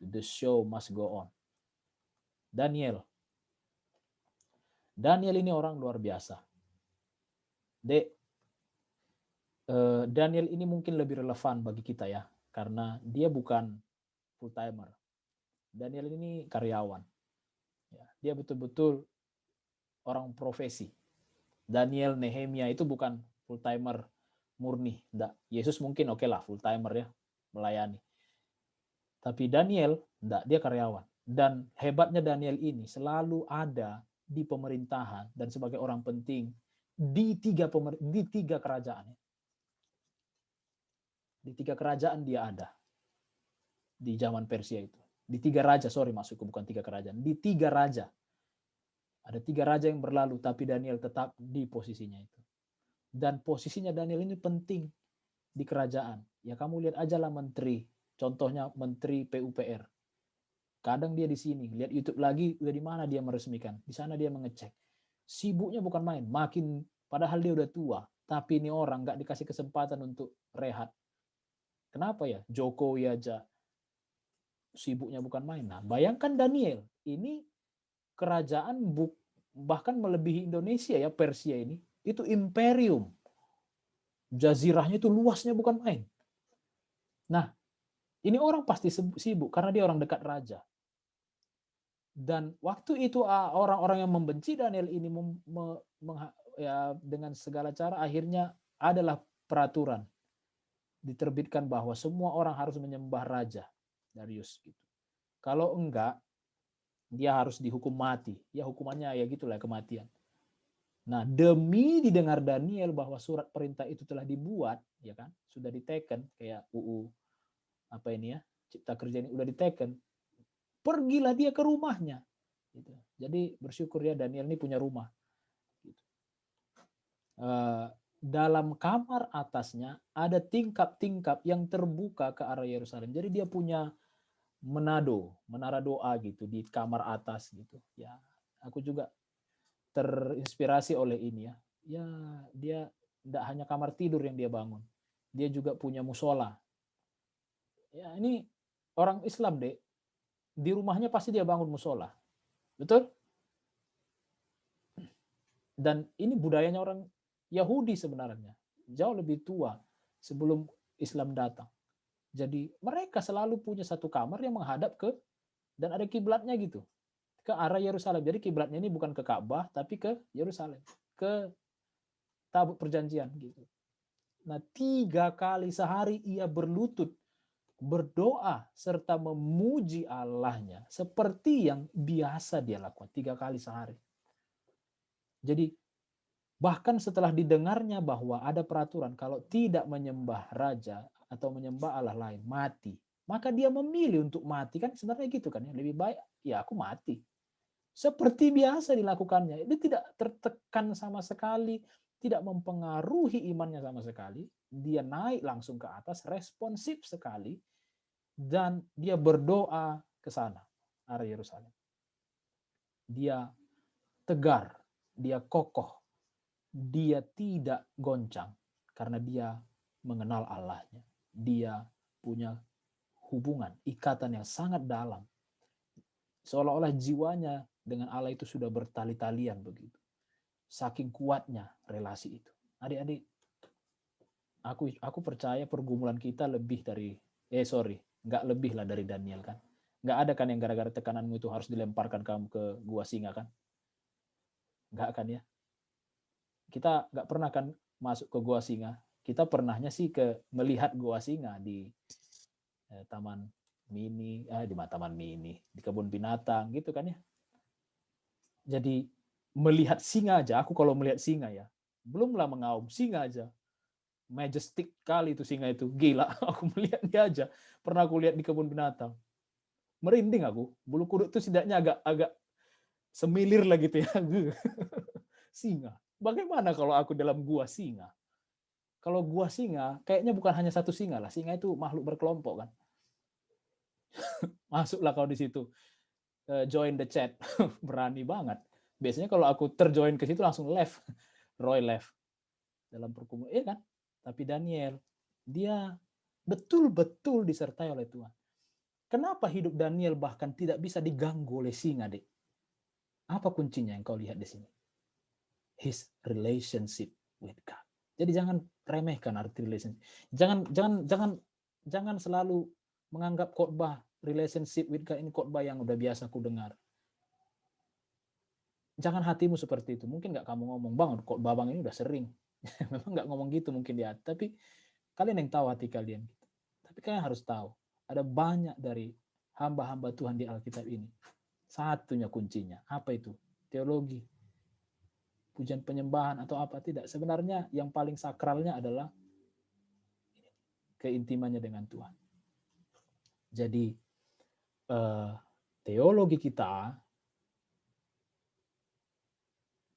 S1: The show must go on. Daniel ini orang luar biasa. Daniel ini mungkin lebih relevan bagi kita ya, karena dia bukan full timer. Daniel ini karyawan. Ya, dia betul-betul orang profesi. Daniel, Nehemia itu bukan full timer murni. Enggak. Yesus mungkin oke lah full timer ya, melayani. Tapi Daniel, enggak, dia karyawan. Dan hebatnya Daniel ini selalu ada di pemerintahan dan sebagai orang penting di tiga kerajaan. Di 3 kerajaan dia ada. Di zaman Persia itu. Di 3 raja, maksudku bukan 3 kerajaan. Di 3 raja. Ada 3 raja yang berlalu, tapi Daniel tetap di posisinya itu. Dan posisinya Daniel ini penting di kerajaan. Ya kamu lihat aja lah menteri. Contohnya menteri PUPR. Kadang dia di sini, lihat YouTube lagi, udah di mana dia meresmikan. Di sana dia mengecek. Sibuknya bukan main, padahal dia udah tua. Tapi ini orang nggak dikasih kesempatan untuk rehat. Kenapa ya? Jokowi aja sibuknya bukan main. Nah, bayangkan Daniel, ini kerajaan bahkan melebihi Indonesia ya, Persia ini. Itu imperium. Jazirahnya itu luasnya bukan main. Nah, ini orang pasti sibuk karena dia orang dekat raja. Dan waktu itu orang-orang yang membenci Daniel ini dengan segala cara akhirnya adalah peraturan diterbitkan bahwa semua orang harus menyembah raja Darius gitu. Kalau enggak, dia harus dihukum mati. Ya hukumannya ya gitulah, kematian. Nah, demi didengar Daniel bahwa surat perintah itu telah dibuat, ya kan, sudah diteken kayak UU apa ini ya, Cipta Kerja ini udah diteken, pergilah dia ke rumahnya. Gitu. Jadi bersyukur ya Daniel ini punya rumah. Gitu. Dalam kamar atasnya ada tingkap-tingkap yang terbuka ke arah Yerusalem. Jadi dia punya menara doa gitu di kamar atas gitu. Ya, aku juga terinspirasi oleh ini ya. Ya, dia tidak hanya kamar tidur yang dia bangun. Dia juga punya musola. Ya, ini orang Islam, Dek. di rumahnya pasti dia bangun musola. Betul? Dan ini budayanya orang Yahudi sebenarnya. Jauh lebih tua sebelum Islam datang. Jadi mereka selalu punya satu kamar yang menghadap ke, dan ada kiblatnya gitu, ke arah Yerusalem. Jadi kiblatnya ini bukan ke Ka'bah, tapi ke Yerusalem, ke tabut perjanjian gitu. Nah, 3 kali sehari ia berlutut, berdoa, serta memuji Allahnya seperti yang biasa dia lakukan 3 kali sehari. Jadi bahkan setelah didengarnya bahwa ada peraturan kalau tidak menyembah raja atau menyembah Allah lain, mati. Maka dia memilih untuk mati, kan sebenarnya gitu kan ya, lebih baik ya aku mati. Seperti biasa dilakukannya. Dia tidak tertekan sama sekali, tidak mempengaruhi imannya sama sekali. Dia naik langsung ke atas, responsif sekali, dan dia berdoa ke sana, arah Yerusalem. Dia tegar, dia kokoh, dia tidak goncang karena dia mengenal Allahnya. Dia punya hubungan, ikatan yang sangat dalam. Seolah-olah jiwanya dengan Allah itu sudah bertali-talian begitu. Saking kuatnya relasi itu. Adik-adik, aku percaya pergumulan kita lebih dari, nggak lebih lah dari Daniel kan. Nggak ada kan yang gara-gara tekananmu itu harus dilemparkan kamu ke gua singa kan. Nggak kan ya. Kita nggak pernah kan masuk ke gua singa. Kita pernahnya sih melihat gua singa di taman mini, taman mini, di kebun binatang gitu kan ya. Jadi melihat singa aja, aku kalau melihat singa ya, belumlah mengaum, singa aja. Majestic kali itu singa itu, gila. Aku melihat dia aja, pernah aku lihat di kebun binatang. Merinding aku, bulu kuduk itu setidaknya agak semilir lah gitu ya. Singa. Bagaimana kalau aku dalam gua singa? Kalau gua singa, kayaknya bukan hanya satu singa lah. Singa itu makhluk berkelompok kan. Masuklah kau di situ. Join the chat. Berani banget. Biasanya kalau aku terjoin ke situ langsung left. Roy left. Dalam perkumpulan, iya kan? Tapi Daniel, dia betul-betul disertai oleh Tuhan. Kenapa hidup Daniel bahkan tidak bisa diganggu oleh singa, Dek? Apa kuncinya yang kau lihat di sini? His relationship with God. Jadi jangan remehkan arti relationship. Jangan selalu menganggap khotbah relationship with God ini khotbah yang udah biasa ku dengar. Jangan hatimu seperti itu. Mungkin nggak kamu ngomong, bang, khotbah bang ini udah sering. Memang nggak ngomong gitu mungkin dia. Tapi kalian yang tahu hati kalian. Tapi kalian harus tahu, ada banyak dari hamba-hamba Tuhan di Alkitab ini. Satunya kuncinya. Apa itu? Teologi. Pujian penyembahan atau apa, tidak. Sebenarnya yang paling sakralnya adalah keintimannya dengan Tuhan. Jadi teologi kita,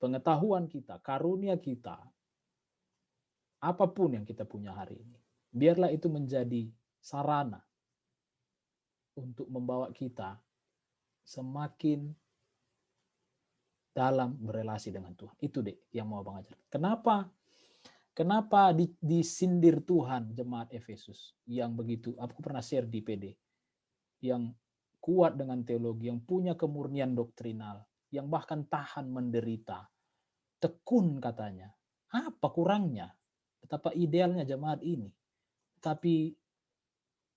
S1: pengetahuan kita, karunia kita, apapun yang kita punya hari ini, biarlah itu menjadi sarana untuk membawa kita semakin dalam berelasi dengan Tuhan. Itu deh yang mau Abang ajar. Kenapa disindir Tuhan jemaat Efesus yang begitu? Aku pernah share di PD. Yang kuat dengan teologi, yang punya kemurnian doktrinal, yang bahkan tahan menderita. Tekun katanya. Apa kurangnya? Betapa idealnya jemaat ini. Tapi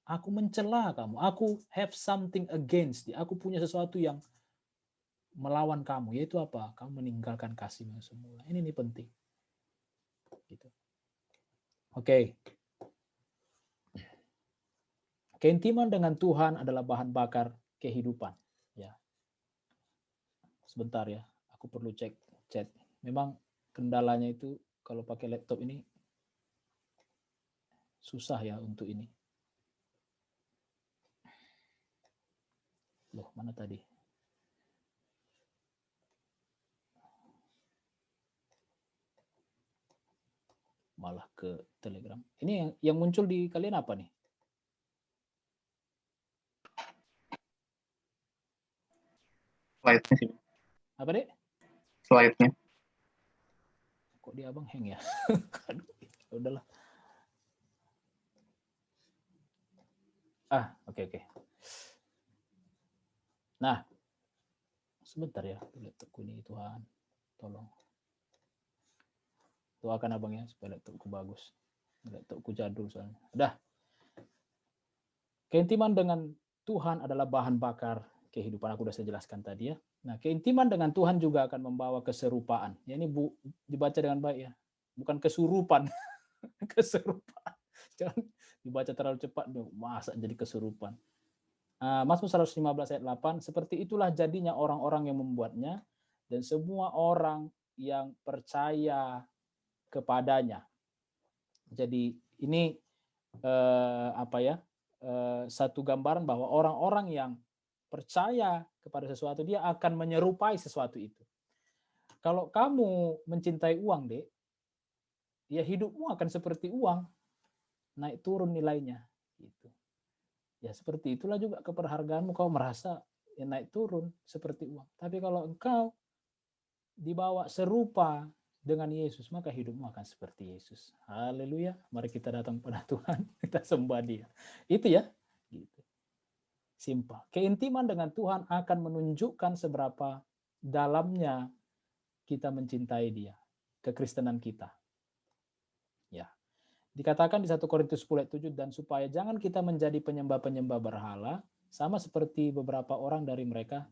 S1: aku mencela kamu. Aku have something against. Aku punya sesuatu yang melawan kamu, yaitu apa? Kamu meninggalkan kasihmu semula. Ini penting. Gitu. Oke. Keintiman dengan Tuhan adalah bahan bakar kehidupan. Ya. Sebentar ya, aku perlu cek chat. Memang kendalanya itu kalau pakai laptop ini susah ya untuk ini. Loh, mana tadi? Malah ke Telegram. Ini yang muncul di kalian apa nih?
S2: Slide-nya sih.
S1: Apa, Dek?
S2: Slide-nya.
S1: Kok dia Abang hang ya? Aduh, udahlah. Oke. Nah, sebentar ya, laptopku ini Tuhan, tolong. Doakan abang ya supaya laptopku bagus. Laptopku jadul soalnya. Udah. Keintiman dengan Tuhan adalah bahan bakar kehidupan. Aku sudah saya jelaskan tadi ya. Nah, keintiman dengan Tuhan juga akan membawa keserupaan. Ya, ini dibaca dengan baik ya. Bukan kesurupan. Keserupaan. Jangan dibaca terlalu cepat. Masa jadi kesurupan. Mazmur 115 ayat 8, seperti itulah jadinya orang-orang yang membuatnya dan semua orang yang percaya kepadanya. Jadi ini satu gambaran bahwa orang-orang yang percaya kepada sesuatu dia akan menyerupai sesuatu itu. Kalau kamu mencintai uang, Dek, ya hidupmu akan seperti uang, naik turun nilainya gitu. Ya seperti itulah juga keberhargaanmu, kau merasa ya naik turun seperti uang. Tapi kalau engkau dibawa serupa dengan Yesus, maka hidupmu akan seperti Yesus. Haleluya. Mari kita datang pada Tuhan, kita sembah Dia. Itu ya. Gitu. Simpel. Keintiman dengan Tuhan akan menunjukkan seberapa dalamnya kita mencintai Dia, kekristenan kita. Ya. Dikatakan di 1 Korintus 10:7, dan supaya jangan kita menjadi penyembah-penyembah berhala, sama seperti beberapa orang dari mereka,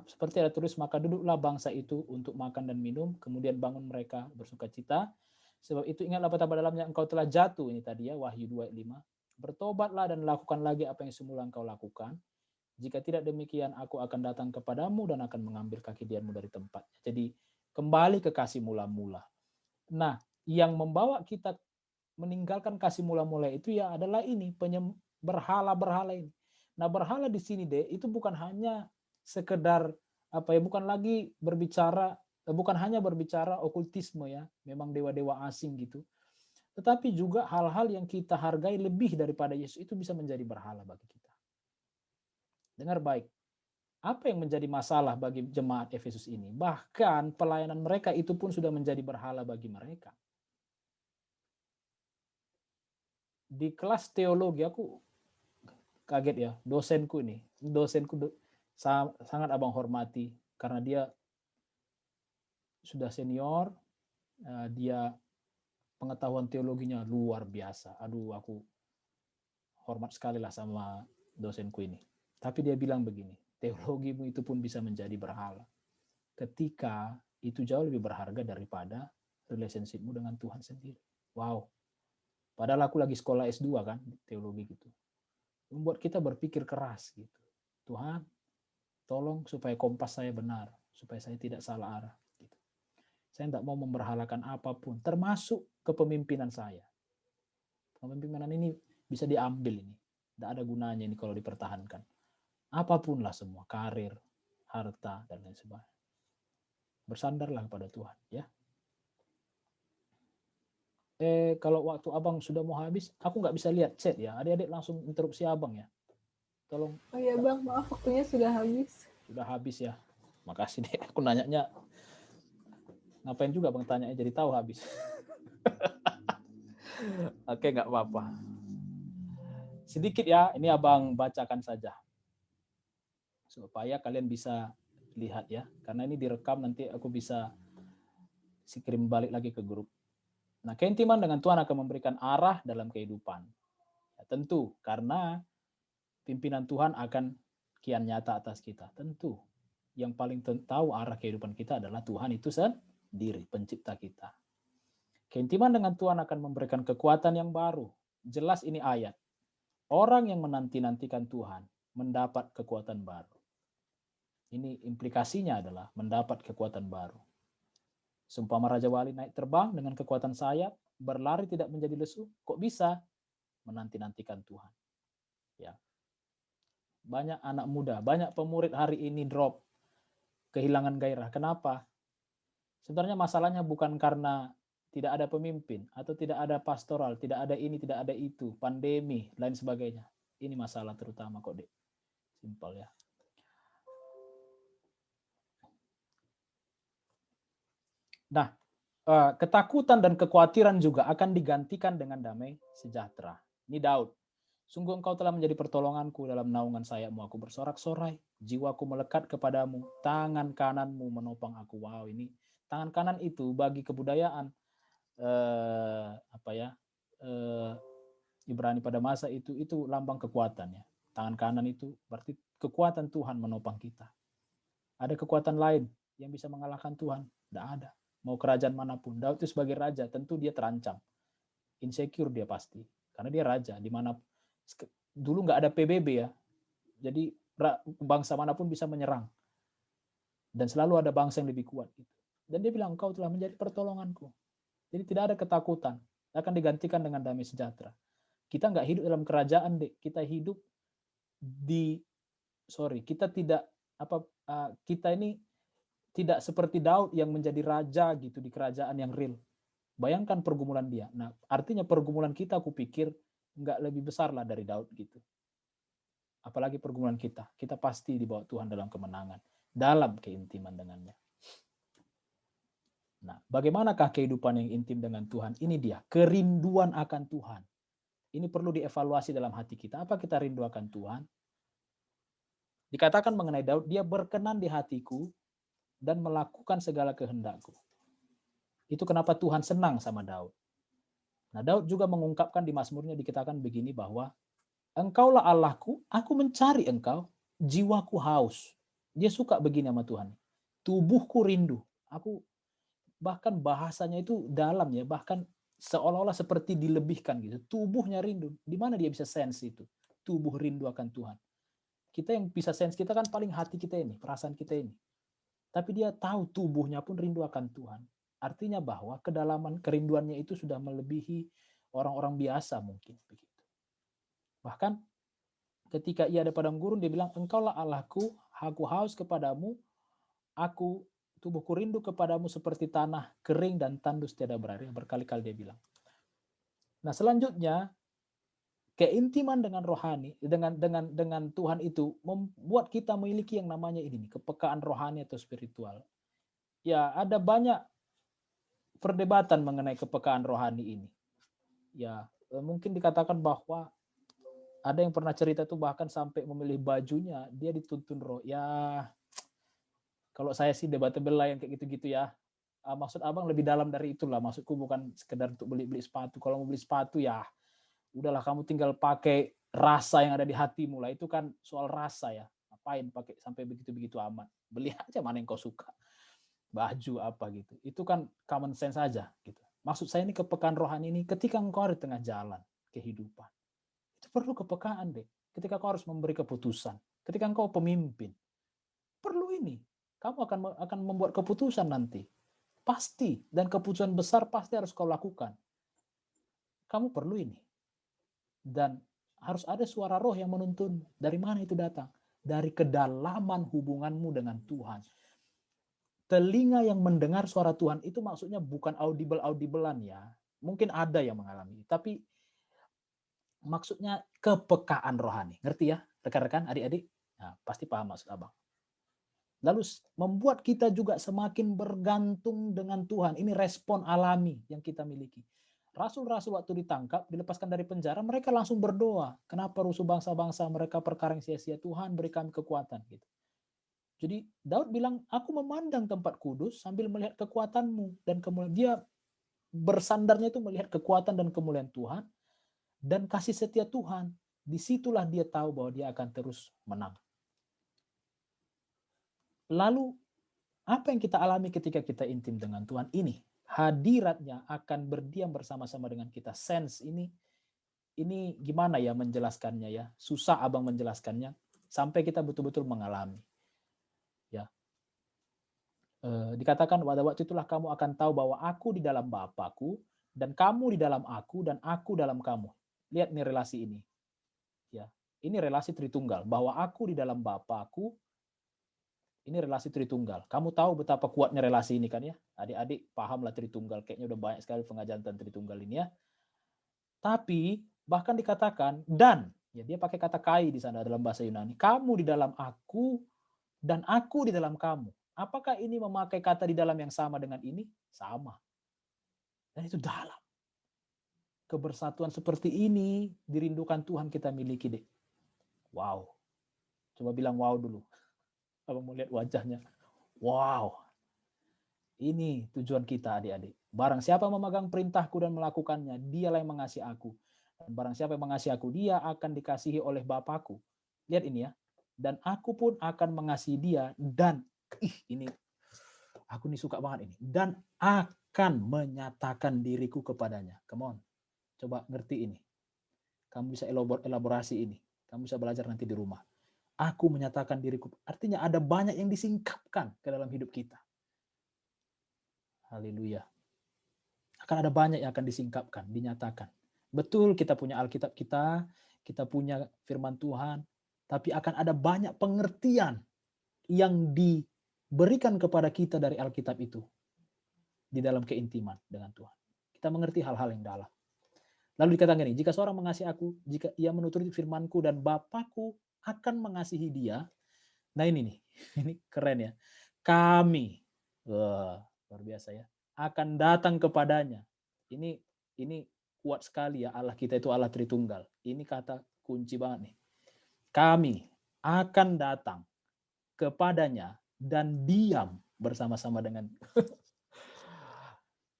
S1: seperti ada tulis, maka duduklah bangsa itu untuk makan dan minum, kemudian bangun mereka bersukacita. Sebab itu ingatlah betapa dalamnya engkau telah jatuh, ini tadi ya, Wahyu 2:5. Bertobatlah dan lakukan lagi apa yang semula engkau lakukan. Jika tidak demikian, aku akan datang kepadamu dan akan mengambil kaki dianmu dari tempatnya. Jadi kembali ke kasih mula-mula. Nah, yang membawa kita meninggalkan kasih mula-mula itu ya adalah ini, berhala-berhala ini. Nah, berhala di sini deh itu bukan hanya sekedar bukan lagi berbicara, bukan hanya berbicara okultisme ya, memang dewa-dewa asing gitu. Tetapi juga hal-hal yang kita hargai lebih daripada Yesus itu bisa menjadi berhala bagi kita. Dengar baik. Apa yang menjadi masalah bagi jemaat Efesus ini? Bahkan pelayanan mereka itu pun sudah menjadi berhala bagi mereka. Di kelas teologi aku kaget ya, dosenku sangat abang hormati karena dia sudah senior, dia pengetahuan teologinya luar biasa. Aduh, aku hormat sekali lah sama dosenku ini. Tapi dia bilang begini, teologimu itu pun bisa menjadi berhala ketika itu jauh lebih berharga daripada relationshipmu dengan Tuhan sendiri. Wow. Padahal aku lagi sekolah S2 kan, teologi gitu. Membuat kita berpikir keras gitu. Tuhan, tolong supaya kompas saya benar, supaya saya tidak salah arah. Gitu. Saya tidak mau memberhalakan apapun, termasuk kepemimpinan saya. Kepemimpinan ini bisa diambil ini. Tidak ada gunanya ini kalau dipertahankan. Apapun lah semua, karir, harta, dan lain sebagainya. Bersandarlah kepada Tuhan. Ya. Kalau waktu abang sudah mau habis, aku nggak bisa lihat chat ya. Adik-adik langsung interupsi abang ya. Tolong.
S3: Oh iya bang, maaf waktunya sudah habis.
S1: Sudah habis ya. Makasih deh. Aku nanyanya. Ngapain juga bang tanya jadi tahu habis. Oke, nggak apa-apa. Sedikit ya, ini abang bacakan saja. Supaya kalian bisa lihat ya. Karena ini direkam, nanti aku bisa kirim balik lagi ke grup. Nah, keintiman dengan Tuhan akan memberikan arah dalam kehidupan. Ya, tentu, karena pimpinan Tuhan akan kian nyata atas kita. Tentu, yang paling tahu arah kehidupan kita adalah Tuhan itu sendiri, pencipta kita. Keintiman dengan Tuhan akan memberikan kekuatan yang baru. Jelas ini ayat. Orang yang menanti-nantikan Tuhan mendapat kekuatan baru. Ini implikasinya adalah mendapat kekuatan baru. Seumpama Raja Wali naik terbang dengan kekuatan sayap, berlari tidak menjadi lesu, kok bisa? Menanti-nantikan Tuhan. Ya. Banyak anak muda, banyak pemurid hari ini drop, kehilangan gairah. Kenapa? Sebenarnya masalahnya bukan karena tidak ada pemimpin, atau tidak ada pastoral, tidak ada ini, tidak ada itu, pandemi, lain sebagainya. Ini masalah terutama kok, Dek. Simpel ya. Nah, ketakutan dan kekhawatiran juga akan digantikan dengan damai sejahtera. Ini Daud. Sungguh engkau telah menjadi pertolonganku, dalam naungan sayapmu aku bersorak-sorai, jiwaku melekat kepadamu, tangan kananmu menopang aku. Wow, ini tangan kanan itu bagi kebudayaan Ibrani pada masa itu lambang kekuatan ya. Tangan kanan itu berarti kekuatan Tuhan menopang kita. Ada kekuatan lain yang bisa mengalahkan Tuhan? Tidak ada. Mau kerajaan manapun, Daud itu sebagai raja tentu dia terancam, insecure dia pasti, karena dia raja. Di mana dulu nggak ada PBB ya, jadi bangsa manapun bisa menyerang, dan selalu ada bangsa yang lebih kuat. Dan dia bilang, engkau telah menjadi pertolonganku. Jadi tidak ada ketakutan, akan digantikan dengan damai sejahtera. Kita nggak hidup dalam kerajaan, dek. Kita hidup kita ini tidak seperti Daud yang menjadi raja gitu di kerajaan yang real. Bayangkan pergumulan dia. Nah, artinya pergumulan kita, aku pikir nggak lebih besar lah dari Daud gitu. Apalagi pergumulan kita. Kita pasti dibawa Tuhan dalam kemenangan, dalam keintiman dengannya. Nah, bagaimanakah kehidupan yang intim dengan Tuhan? Ini dia, kerinduan akan Tuhan. Ini perlu dievaluasi dalam hati kita. Apa kita rindu akan Tuhan? Dikatakan mengenai Daud, dia berkenan di hatiku dan melakukan segala kehendakku. Itu kenapa Tuhan senang sama Daud. Nah, Daud juga mengungkapkan di Mazmurnya, dikatakan begini bahwa engkaulah Allahku, aku mencari engkau, jiwaku haus. Dia suka begini sama Tuhan. Tubuhku rindu. Aku bahkan bahasanya itu dalam ya, bahkan seolah-olah seperti dilebihkan gitu. Tubuhnya rindu. Di mana dia bisa sense itu? Tubuh rindu akan Tuhan. Kita yang bisa sense kita kan paling hati kita ini, perasaan kita ini. Tapi dia tahu tubuhnya pun rindu akan Tuhan. Artinya bahwa kedalaman kerinduannya itu sudah melebihi orang-orang biasa mungkin begitu. Bahkan ketika ia ada padang gurun, dia bilang, engkaulah Allahku, aku haus kepadamu, aku tubuhku rindu kepadamu seperti tanah kering dan tandus tiada berair. Berkali-kali dia bilang. Nah, selanjutnya keintiman dengan rohani, dengan Tuhan itu membuat kita memiliki yang namanya ini, kepekaan rohani atau spiritual. Ya, ada banyak perdebatan mengenai kepekaan rohani ini. Ya, mungkin dikatakan bahwa ada yang pernah cerita tuh bahkan sampai memilih bajunya, dia dituntun roh. Ya, kalau saya sih debatable lah yang kayak gitu-gitu ya. Maksud abang lebih dalam dari itulah. Maksudku bukan sekedar untuk beli-beli sepatu. Kalau mau beli sepatu ya udahlah, kamu tinggal pakai rasa yang ada di hatimu lah. Itu kan soal rasa ya. Ngapain pakai sampai begitu-begitu amat. Beli aja mana yang kau suka. Baju apa gitu. Itu kan common sense aja gitu. Maksud saya ini kepekaan rohani ini ketika engkau ada di tengah jalan kehidupan. Itu perlu kepekaan deh. Ketika kau harus memberi keputusan. Ketika engkau pemimpin. Perlu ini. Kamu akan membuat keputusan nanti. Pasti. Dan keputusan besar pasti harus kau lakukan. Kamu perlu ini. Dan harus ada suara roh yang menuntun. Dari mana itu datang? Dari kedalaman hubunganmu dengan Tuhan. Telinga yang mendengar suara Tuhan itu maksudnya bukan audible-audiblean ya. Mungkin ada yang mengalami. Tapi maksudnya kepekaan rohani. Ngerti ya rekan-rekan, adik-adik? Nah, pasti paham maksud abang. Lalu membuat kita juga semakin bergantung dengan Tuhan. Ini respon alami yang kita miliki. Rasul-rasul waktu ditangkap, dilepaskan dari penjara, mereka langsung berdoa. Kenapa rusuh bangsa-bangsa mereka perkara yang sia-sia? Tuhan beri kami kekuatan. Gitu. Jadi Daud bilang, aku memandang tempat kudus sambil melihat kekuatanmu. Dan kemudian dia bersandarnya itu melihat kekuatan dan kemuliaan Tuhan. Dan kasih setia Tuhan. Disitulah dia tahu bahwa dia akan terus menang. Lalu apa yang kita alami ketika kita intim dengan Tuhan ini? Hadiratnya akan berdiam bersama-sama dengan kita. Sense ini gimana ya menjelaskannya ya? Susah abang menjelaskannya sampai kita betul-betul mengalami. Ya. Dikatakan pada waktu itulah kamu akan tahu bahwa aku di dalam Bapakku dan kamu di dalam aku dan aku dalam kamu. Lihat nih relasi ini. Ya. Ini relasi Tritunggal, bahwa aku di dalam Bapakku. Ini relasi Tritunggal. Kamu tahu betapa kuatnya relasi ini kan ya? Adik-adik pahamlah Tritunggal. Kayaknya udah banyak sekali pengajaran tentang Tritunggal ini ya. Tapi bahkan dikatakan dan, ya dia pakai kata kai di sana dalam bahasa Yunani. Kamu di dalam aku dan aku di dalam kamu. Apakah ini memakai kata di dalam yang sama dengan ini? Sama. Dan itu dalam. kebersatuan seperti ini dirindukan Tuhan kita miliki deh. Wow. Coba bilang wow dulu. Abang mau lihat wajahnya. Wow. Ini tujuan kita adik-adik. Barang siapa memegang perintahku dan melakukannya, dialah yang mengasihi aku. Dan barang siapa yang mengasihi aku, dia akan dikasihi oleh Bapakku. Lihat ini ya. Dan aku pun akan mengasihi dia. Dan, ini, aku nih suka banget ini. Dan akan menyatakan diriku kepadanya. Come on. Coba ngerti ini. Kamu bisa elaborasi ini. Kamu bisa belajar nanti di rumah. Aku menyatakan diriku. Artinya ada banyak yang disingkapkan ke dalam hidup kita. Haleluya. Akan ada banyak yang akan disingkapkan, dinyatakan. Betul kita punya Alkitab kita punya firman Tuhan, tapi akan ada banyak pengertian yang diberikan kepada kita dari Alkitab itu di dalam keintiman dengan Tuhan. Kita mengerti hal-hal yang dalam. Lalu dikatakan ini, jika seorang mengasihi aku, jika ia menuruti firman-Ku dan Bapakku akan mengasihi dia. Nah ini nih, ini keren ya. Kami, wah, luar biasa ya, akan datang kepadanya. Ini kuat sekali ya, Allah kita itu Allah Tritunggal. Ini kata kunci banget nih. Kami akan datang kepadanya dan diam bersama-sama dengan.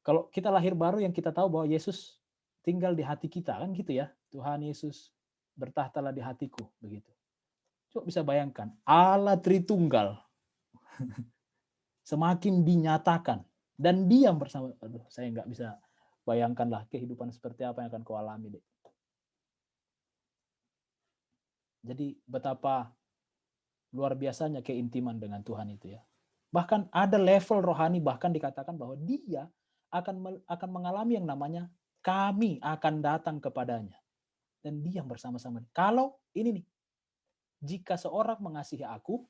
S1: Kalau kita lahir baru yang kita tahu bahwa Yesus tinggal di hati kita kan gitu ya. Tuhan Yesus bertahtalah di hatiku begitu. Coba bisa bayangkan Allah Tritunggal semakin dinyatakan dan diam bersama. Aduh, saya nggak bisa bayangkanlah kehidupan seperti apa yang akan kau alami deh. Jadi betapa luar biasanya keintiman dengan Tuhan itu ya. Bahkan ada level rohani bahkan dikatakan bahwa dia akan mengalami yang namanya kami akan datang kepadanya dan diam bersama-sama. Kalau ini nih, jika seorang mengasihi aku,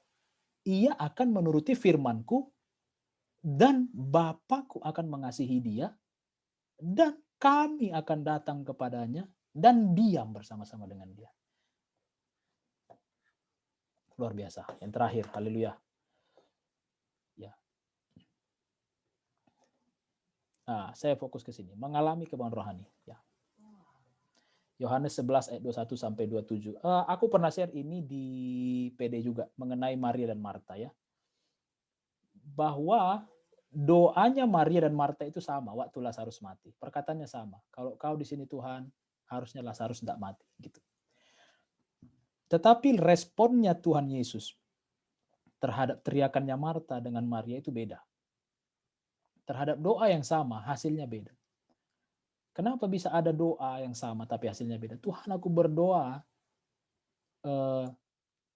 S1: ia akan menuruti firman-Ku dan Bapakku akan mengasihi dia dan kami akan datang kepadanya dan diam bersama-sama dengan dia. Luar biasa. Yang terakhir, haleluya. Ya. Nah, saya fokus ke sini, mengalami kebangunan rohani. Ya. Yohanes 11 ayat 21 sampai 27. Aku pernah share ini di PD juga mengenai Maria dan Marta ya. Bahwa doanya Maria dan Marta itu sama waktu Lazarus mati. Perkataannya sama. Kalau kau di sini Tuhan, harusnya Lazarus tidak mati gitu. Tetapi responnya Tuhan Yesus terhadap teriakannya Marta dengan Maria itu beda. Terhadap doa yang sama, hasilnya beda. Kenapa bisa ada doa yang sama tapi hasilnya beda? Tuhan, aku berdoa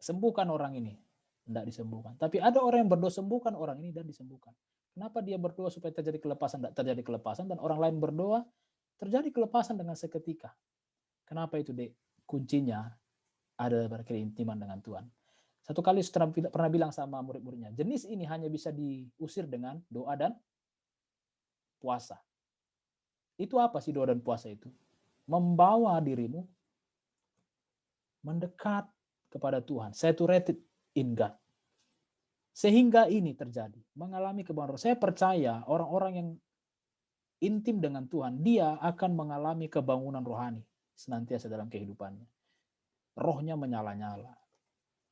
S1: sembuhkan orang ini. Tidak disembuhkan. Tapi ada orang yang berdoa sembuhkan orang ini dan disembuhkan. Kenapa dia berdoa supaya terjadi kelepasan? Tidak terjadi kelepasan. Dan orang lain berdoa terjadi kelepasan dengan seketika. Kenapa itu, Dek? Kuncinya ada pada keintiman dengan Tuhan. Satu kali pernah bilang sama murid-muridnya, jenis ini hanya bisa diusir dengan doa dan puasa. Itu apa sih doa dan puasa itu? Membawa dirimu mendekat kepada Tuhan, saturated in God. Sehingga ini terjadi, mengalami kebangunan. Saya percaya orang-orang yang intim dengan Tuhan, dia akan mengalami kebangunan rohani senantiasa dalam kehidupannya. Rohnya menyala-nyala.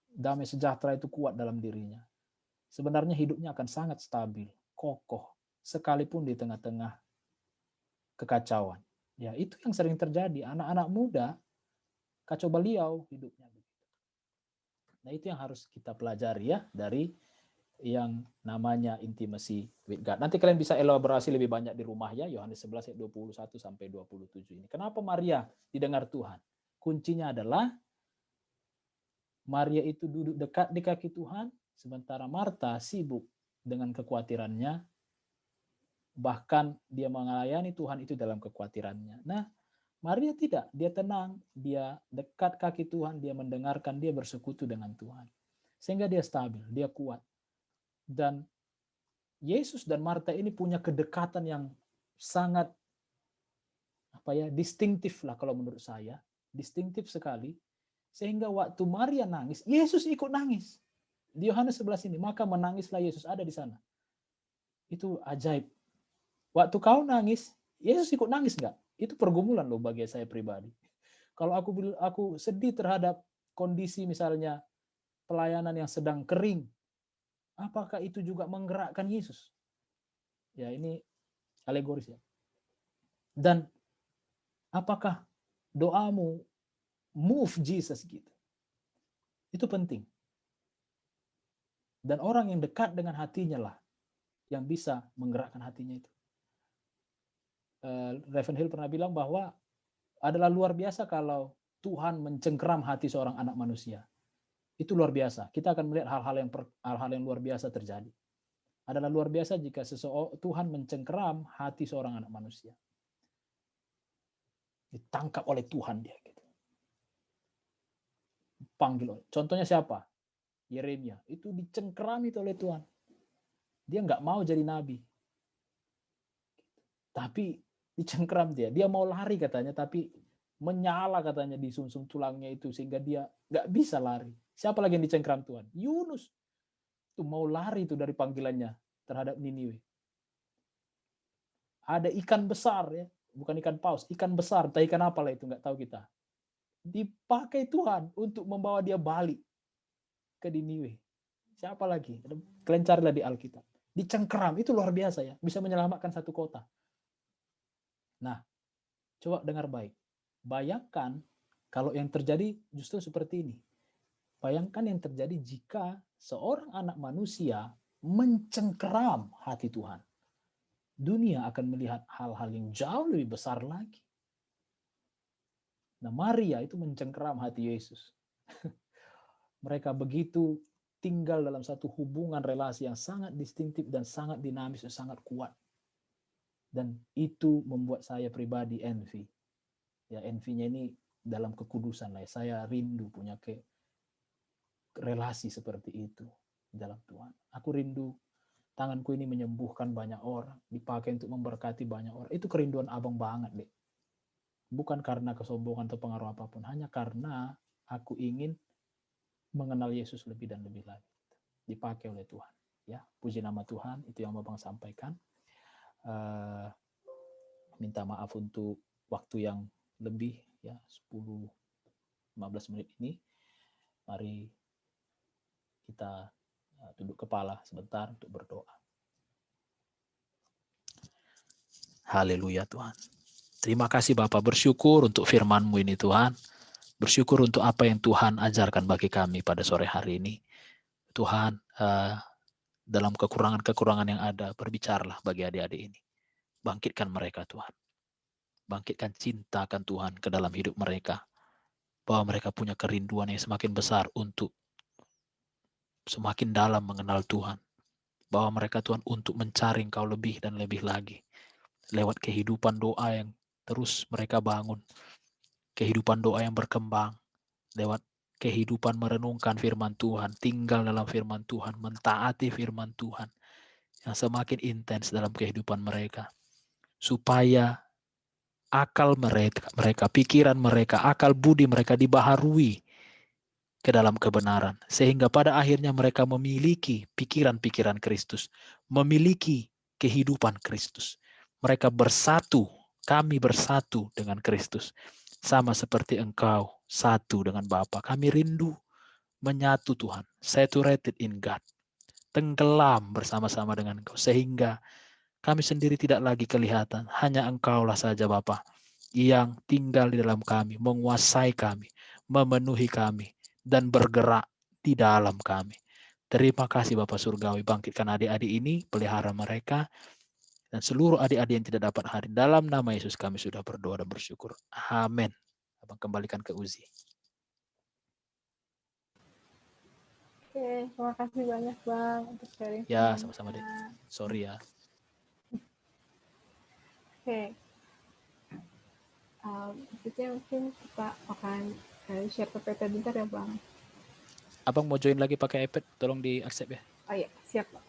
S1: Damai sejahtera itu kuat dalam dirinya. Sebenarnya hidupnya akan sangat stabil, kokoh, sekalipun di tengah-tengah kekacauan. Ya, itu yang sering terjadi. Anak-anak muda kacau beliau hidupnya. Nah, itu yang harus kita pelajari ya dari yang namanya intimacy with God. Nanti kalian bisa elaborasi lebih banyak di rumah ya, Yohanes 11 ayat 21 sampai 27 ini. Kenapa Maria didengar Tuhan? Kuncinya adalah Maria itu duduk dekat di kaki Tuhan, sementara Marta sibuk dengan kekhawatirannya, bahkan dia melayani Tuhan itu dalam kekhawatirannya. Nah, Maria tidak, dia tenang, dia dekat kaki Tuhan, dia mendengarkan, dia bersekutu dengan Tuhan. Sehingga dia stabil, dia kuat. Dan Yesus dan Marta ini punya kedekatan yang sangat distintif lah kalau menurut saya, distintif sekali. Sehingga waktu Maria nangis, Yesus ikut nangis. Di Yohanes 11 ini, maka menangislah Yesus, ada di sana. Itu ajaib. Waktu kau nangis, Yesus ikut nangis enggak? Itu pergumulan loh bagi saya pribadi. Kalau aku sedih terhadap kondisi misalnya pelayanan yang sedang kering, apakah itu juga menggerakkan Yesus? Ya, ini alegoris ya. Dan apakah doamu move Jesus gitu? Itu penting. Dan orang yang dekat dengan hatinya lah yang bisa menggerakkan hatinya itu. Ravenhill pernah bilang bahwa adalah luar biasa kalau Tuhan mencengkeram hati seorang anak manusia. Itu luar biasa. Kita akan melihat hal-hal yang luar biasa terjadi. Adalah luar biasa jika Tuhan mencengkeram hati seorang anak manusia. Ditangkap oleh Tuhan dia gitu. Panggil. Contohnya siapa? Yeremia. Itu dicengkerami oleh Tuhan. Dia nggak mau jadi nabi. Tapi dicengkeram dia. Dia mau lari katanya, tapi menyala katanya di sumsum tulangnya itu sehingga dia nggak bisa lari. Siapa lagi yang dicengkeram Tuhan? Yunus. Itu mau lari itu dari panggilannya terhadap Niniwe. Ada ikan besar ya, bukan ikan paus, ikan besar, entah ikan apa lah itu nggak tahu kita. Dipakai Tuhan untuk membawa dia balik ke Niniwe. Siapa lagi? Kalian carilah di Alkitab. Dicengkeram, itu luar biasa ya, bisa menyelamatkan satu kota. Nah, coba dengar baik. Bayangkan kalau yang terjadi justru seperti ini. Bayangkan yang terjadi jika seorang anak manusia mencengkeram hati Tuhan. Dunia akan melihat hal-hal yang jauh lebih besar lagi. Nah, Maria itu mencengkeram hati Yesus. Mereka begitu tinggal dalam satu hubungan relasi yang sangat distintif dan sangat dinamis dan sangat kuat. Dan itu membuat saya pribadi envy. Ya, envy-nya ini dalam kekudusan lah. Saya rindu punya relasi seperti itu dalam Tuhan. Aku rindu tanganku ini menyembuhkan banyak orang, dipakai untuk memberkati banyak orang. Itu kerinduan abang banget, deh. Bukan karena kesombongan atau pengaruh apapun, hanya karena aku ingin mengenal Yesus lebih dan lebih lagi. Dipakai oleh Tuhan. Ya, puji nama Tuhan. Itu yang abang sampaikan. Minta maaf untuk waktu yang lebih ya 10-15 menit ini. Mari kita tunduk kepala sebentar untuk berdoa. Haleluya Tuhan. Terima kasih Bapak, bersyukur untuk firman-Mu ini Tuhan. Bersyukur untuk apa yang Tuhan ajarkan bagi kami pada sore hari ini. Tuhan, dalam kekurangan-kekurangan yang ada, berbicaralah bagi adik-adik ini. Bangkitkan mereka Tuhan. Bangkitkan cinta akan Tuhan ke dalam hidup mereka. Bahwa mereka punya kerinduan yang semakin besar untuk semakin dalam mengenal Tuhan. Bahwa mereka Tuhan untuk mencari Engkau lebih dan lebih lagi. Lewat kehidupan doa yang terus mereka bangun. Kehidupan doa yang berkembang. Lewat kehidupan merenungkan firman Tuhan. Tinggal dalam firman Tuhan. Mentaati firman Tuhan. Yang semakin intens dalam kehidupan mereka. Supaya akal mereka, pikiran mereka, akal budi mereka dibaharui ke dalam kebenaran. Sehingga pada akhirnya mereka memiliki pikiran-pikiran Kristus. Memiliki kehidupan Kristus. Mereka bersatu, kami bersatu dengan Kristus. Sama seperti Engkau satu dengan Bapa. Kami rindu menyatu Tuhan. Saturated in God. Tenggelam bersama-sama dengan Engkau. Sehingga kami sendiri tidak lagi kelihatan. Hanya Engkaulah saja Bapa yang tinggal di dalam kami, menguasai kami, memenuhi kami, dan bergerak di dalam kami. Terima kasih Bapak Surgawi, bangkitkan adik-adik ini, pelihara mereka, dan seluruh adik-adik yang tidak dapat hadir. Dalam nama Yesus kami sudah berdoa dan bersyukur. Amin. Abang kembalikan ke Uzi.
S3: Oke, terima kasih banyak Bang untuk sharing.
S1: Ya, sama-sama deh. Sorry ya.
S3: Oke. Berikutnya mungkin kita akan share ke PT bentar ya Bang.
S1: Abang mau join lagi pakai iPad, tolong di accept ya.
S3: Oh iya, siap Bang.